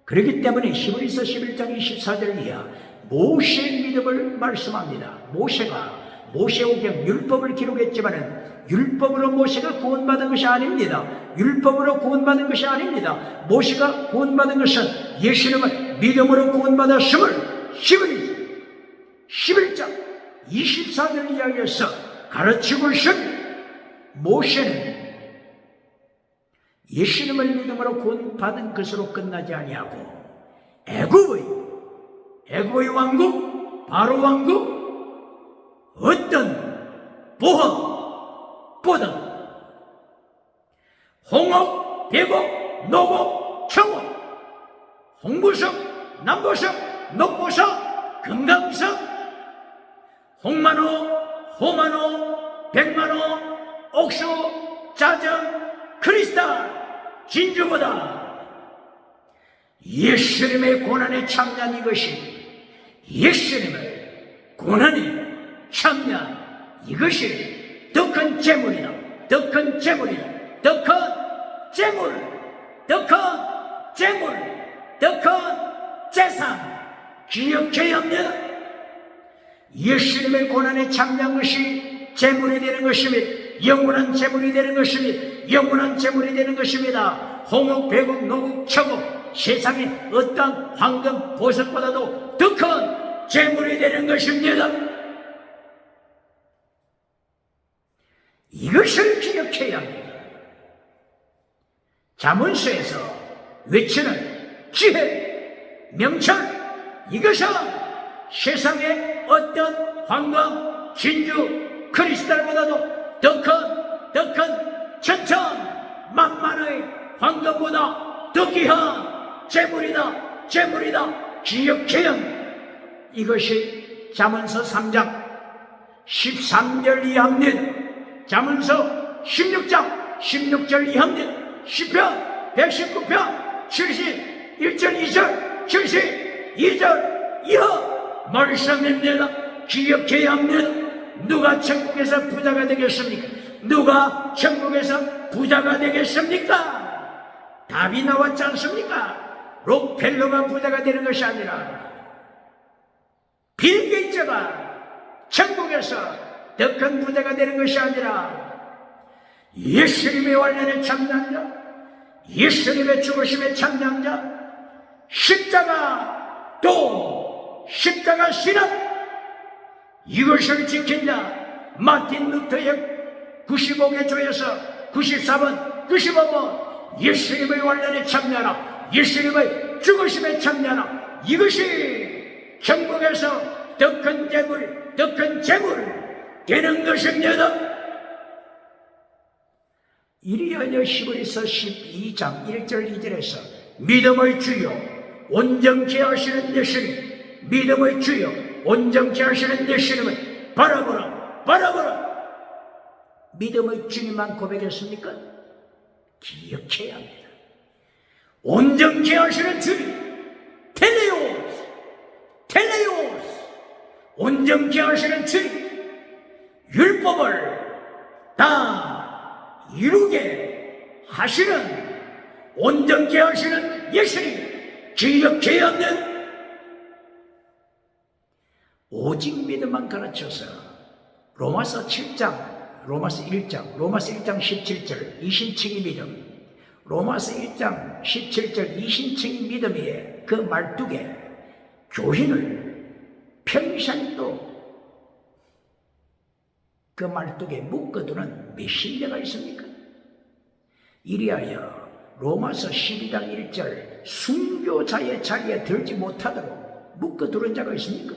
그렇기 때문에 히브리서 11장 24절 이하 모세의 믿음을 말씀합니다. 모세가 모세오경 율법을 기록했지만은 율법으로 모세가 구원받은 것이 아닙니다. 율법으로 구원받은 것이 아닙니다. 모세가 구원받은 것은 예수님을 믿음으로 구원받았음을 11장 24절 이하에서 가르치고 있습니다. 모세는 예수님을 믿음으로 구원받은 것으로 끝나지 아니하고 애굽의 왕국, 바로 왕국, 어떤 보험보다 홍옥, 배곡, 노곡, 청옥, 홍부석, 남부석, 녹부석, 금강석, 홍만호, 호만호, 백만호, 옥수, 자정, 크리스탈, 진주보다 예수님의 고난에 참여한 이것이, 예수님의 고난에 참여한 이것이 더 큰 재물이다. 더 큰 재물이다. 더 큰 재물, 더 큰 재물, 더 큰 재산 기억해야 합니다. 예수님의 고난에 참여한 것이 재물이 되는 것이며 영원한 재물이 되는 것이며 영원한 재물이 되는 것입니다. 홍옥, 백옥, 노국, 천국, 세상에 어떠한 황금, 보석보다도 더 큰 재물이 되는 것입니다. 이것을 기억해야 합니다. 잠언서에서 외치는 지혜, 명철, 이것은 세상에 어떤 황금, 진주, 크리스탈보다도 더 큰 천천 만만의 황금보다 더 귀한 재물이다. 기억해야 합니다. 이것이 잠언서 3장 13절 이하입니다. 잠언서 16장 16절 이하입니다. 시편 119편 71절 2절 72절 이하 말씀입니다. 기억해야 합니다. 누가 천국에서 부자가 되겠습니까? 누가 천국에서 부자가 되겠습니까? 답이 나왔지 않습니까? 록펠러가 부자가 되는 것이 아니라 빌 게이츠가 천국에서 더 큰 부자가 되는 것이 아니라 예수님의 환난에 참여한 자, 예수님의 죽으심에 참여한 자, 십자가 또 십자가 신앙, 이것을 지킨 자, 마틴 루터의 95개 조에서 94번, 95번 예수님의 환난에 참여하라, 예수님의 죽으심에 참여하라. 이것이 천국에서 더 큰 재물, 더 큰 재물 되는 것입니다. 이리하여 히브리서 12장 1절 2절에서 믿음의 주요 온전케 하시는 예수님, 믿음의 주요 온전케 하시는 예수님을 바라보라. 믿음의 주님만 고백했습니까? 기억해야 합니다. 온전케 하시는 주님, 텔레오스, 온전케 하시는 주님, 율법을 다 이루게 하시는, 온전케 하시는 예수님 기억해야 합니다. 오직 믿음만 가르쳐서 로마서 1장 17절 이신칭이 믿음, 로마서 1장 17절 이신칭이 믿음이에 그 말뚝에 교인을 평생 또 그 말뚝에 묶어두는 몇 신자가 있습니까? 이리하여 로마서 12장 1절 순교자의 자리에 들지 못하도록 묶어두는 자가 있습니까?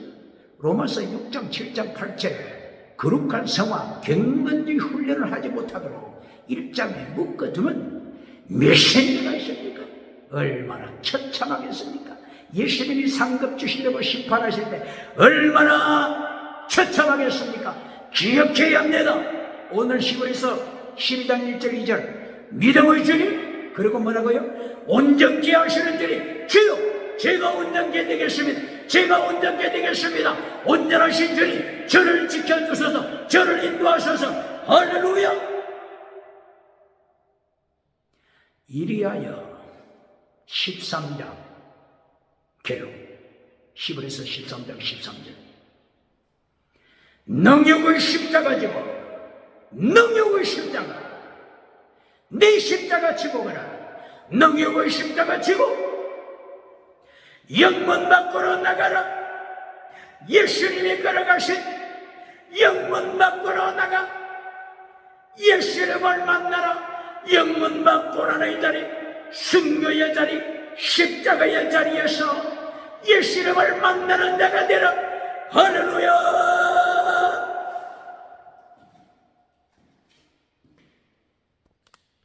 로마서 6장 7장 8절에 거룩한 성화 경건의 훈련을 하지 못하도록 1장에 묶어두면 몇 신자가 있습니까? 얼마나 처참하겠습니까? 예수님이 상급 주시려고 심판하실 때 얼마나 처참하겠습니까? 기억해야 합니다. 오늘 히브리서 12장 1절 2절 믿음의 주님, 그리고 뭐라고요? 온전케 하시는 주님, 주여 제가 온전케 되겠습니다. 제가 온전케 되겠습니다. 온전하신 주님 저를 지켜주셔서 저를 인도하셔서 할렐루야. 이리하여 13장 계로 히브리서 13장 13절 능력의 십자가 지고, 능력의 십자가, 내 십자가 지고 가라. 능력의 십자가 지고 영문 밖으로 나가라. 예수님이 걸어가신 영문 밖으로 나가 예수님을 만나라. 영문 밖으로의 자리, 순교의 자리, 십자가의 자리에서 예수님을 만나는 자가 되라. 할렐루야.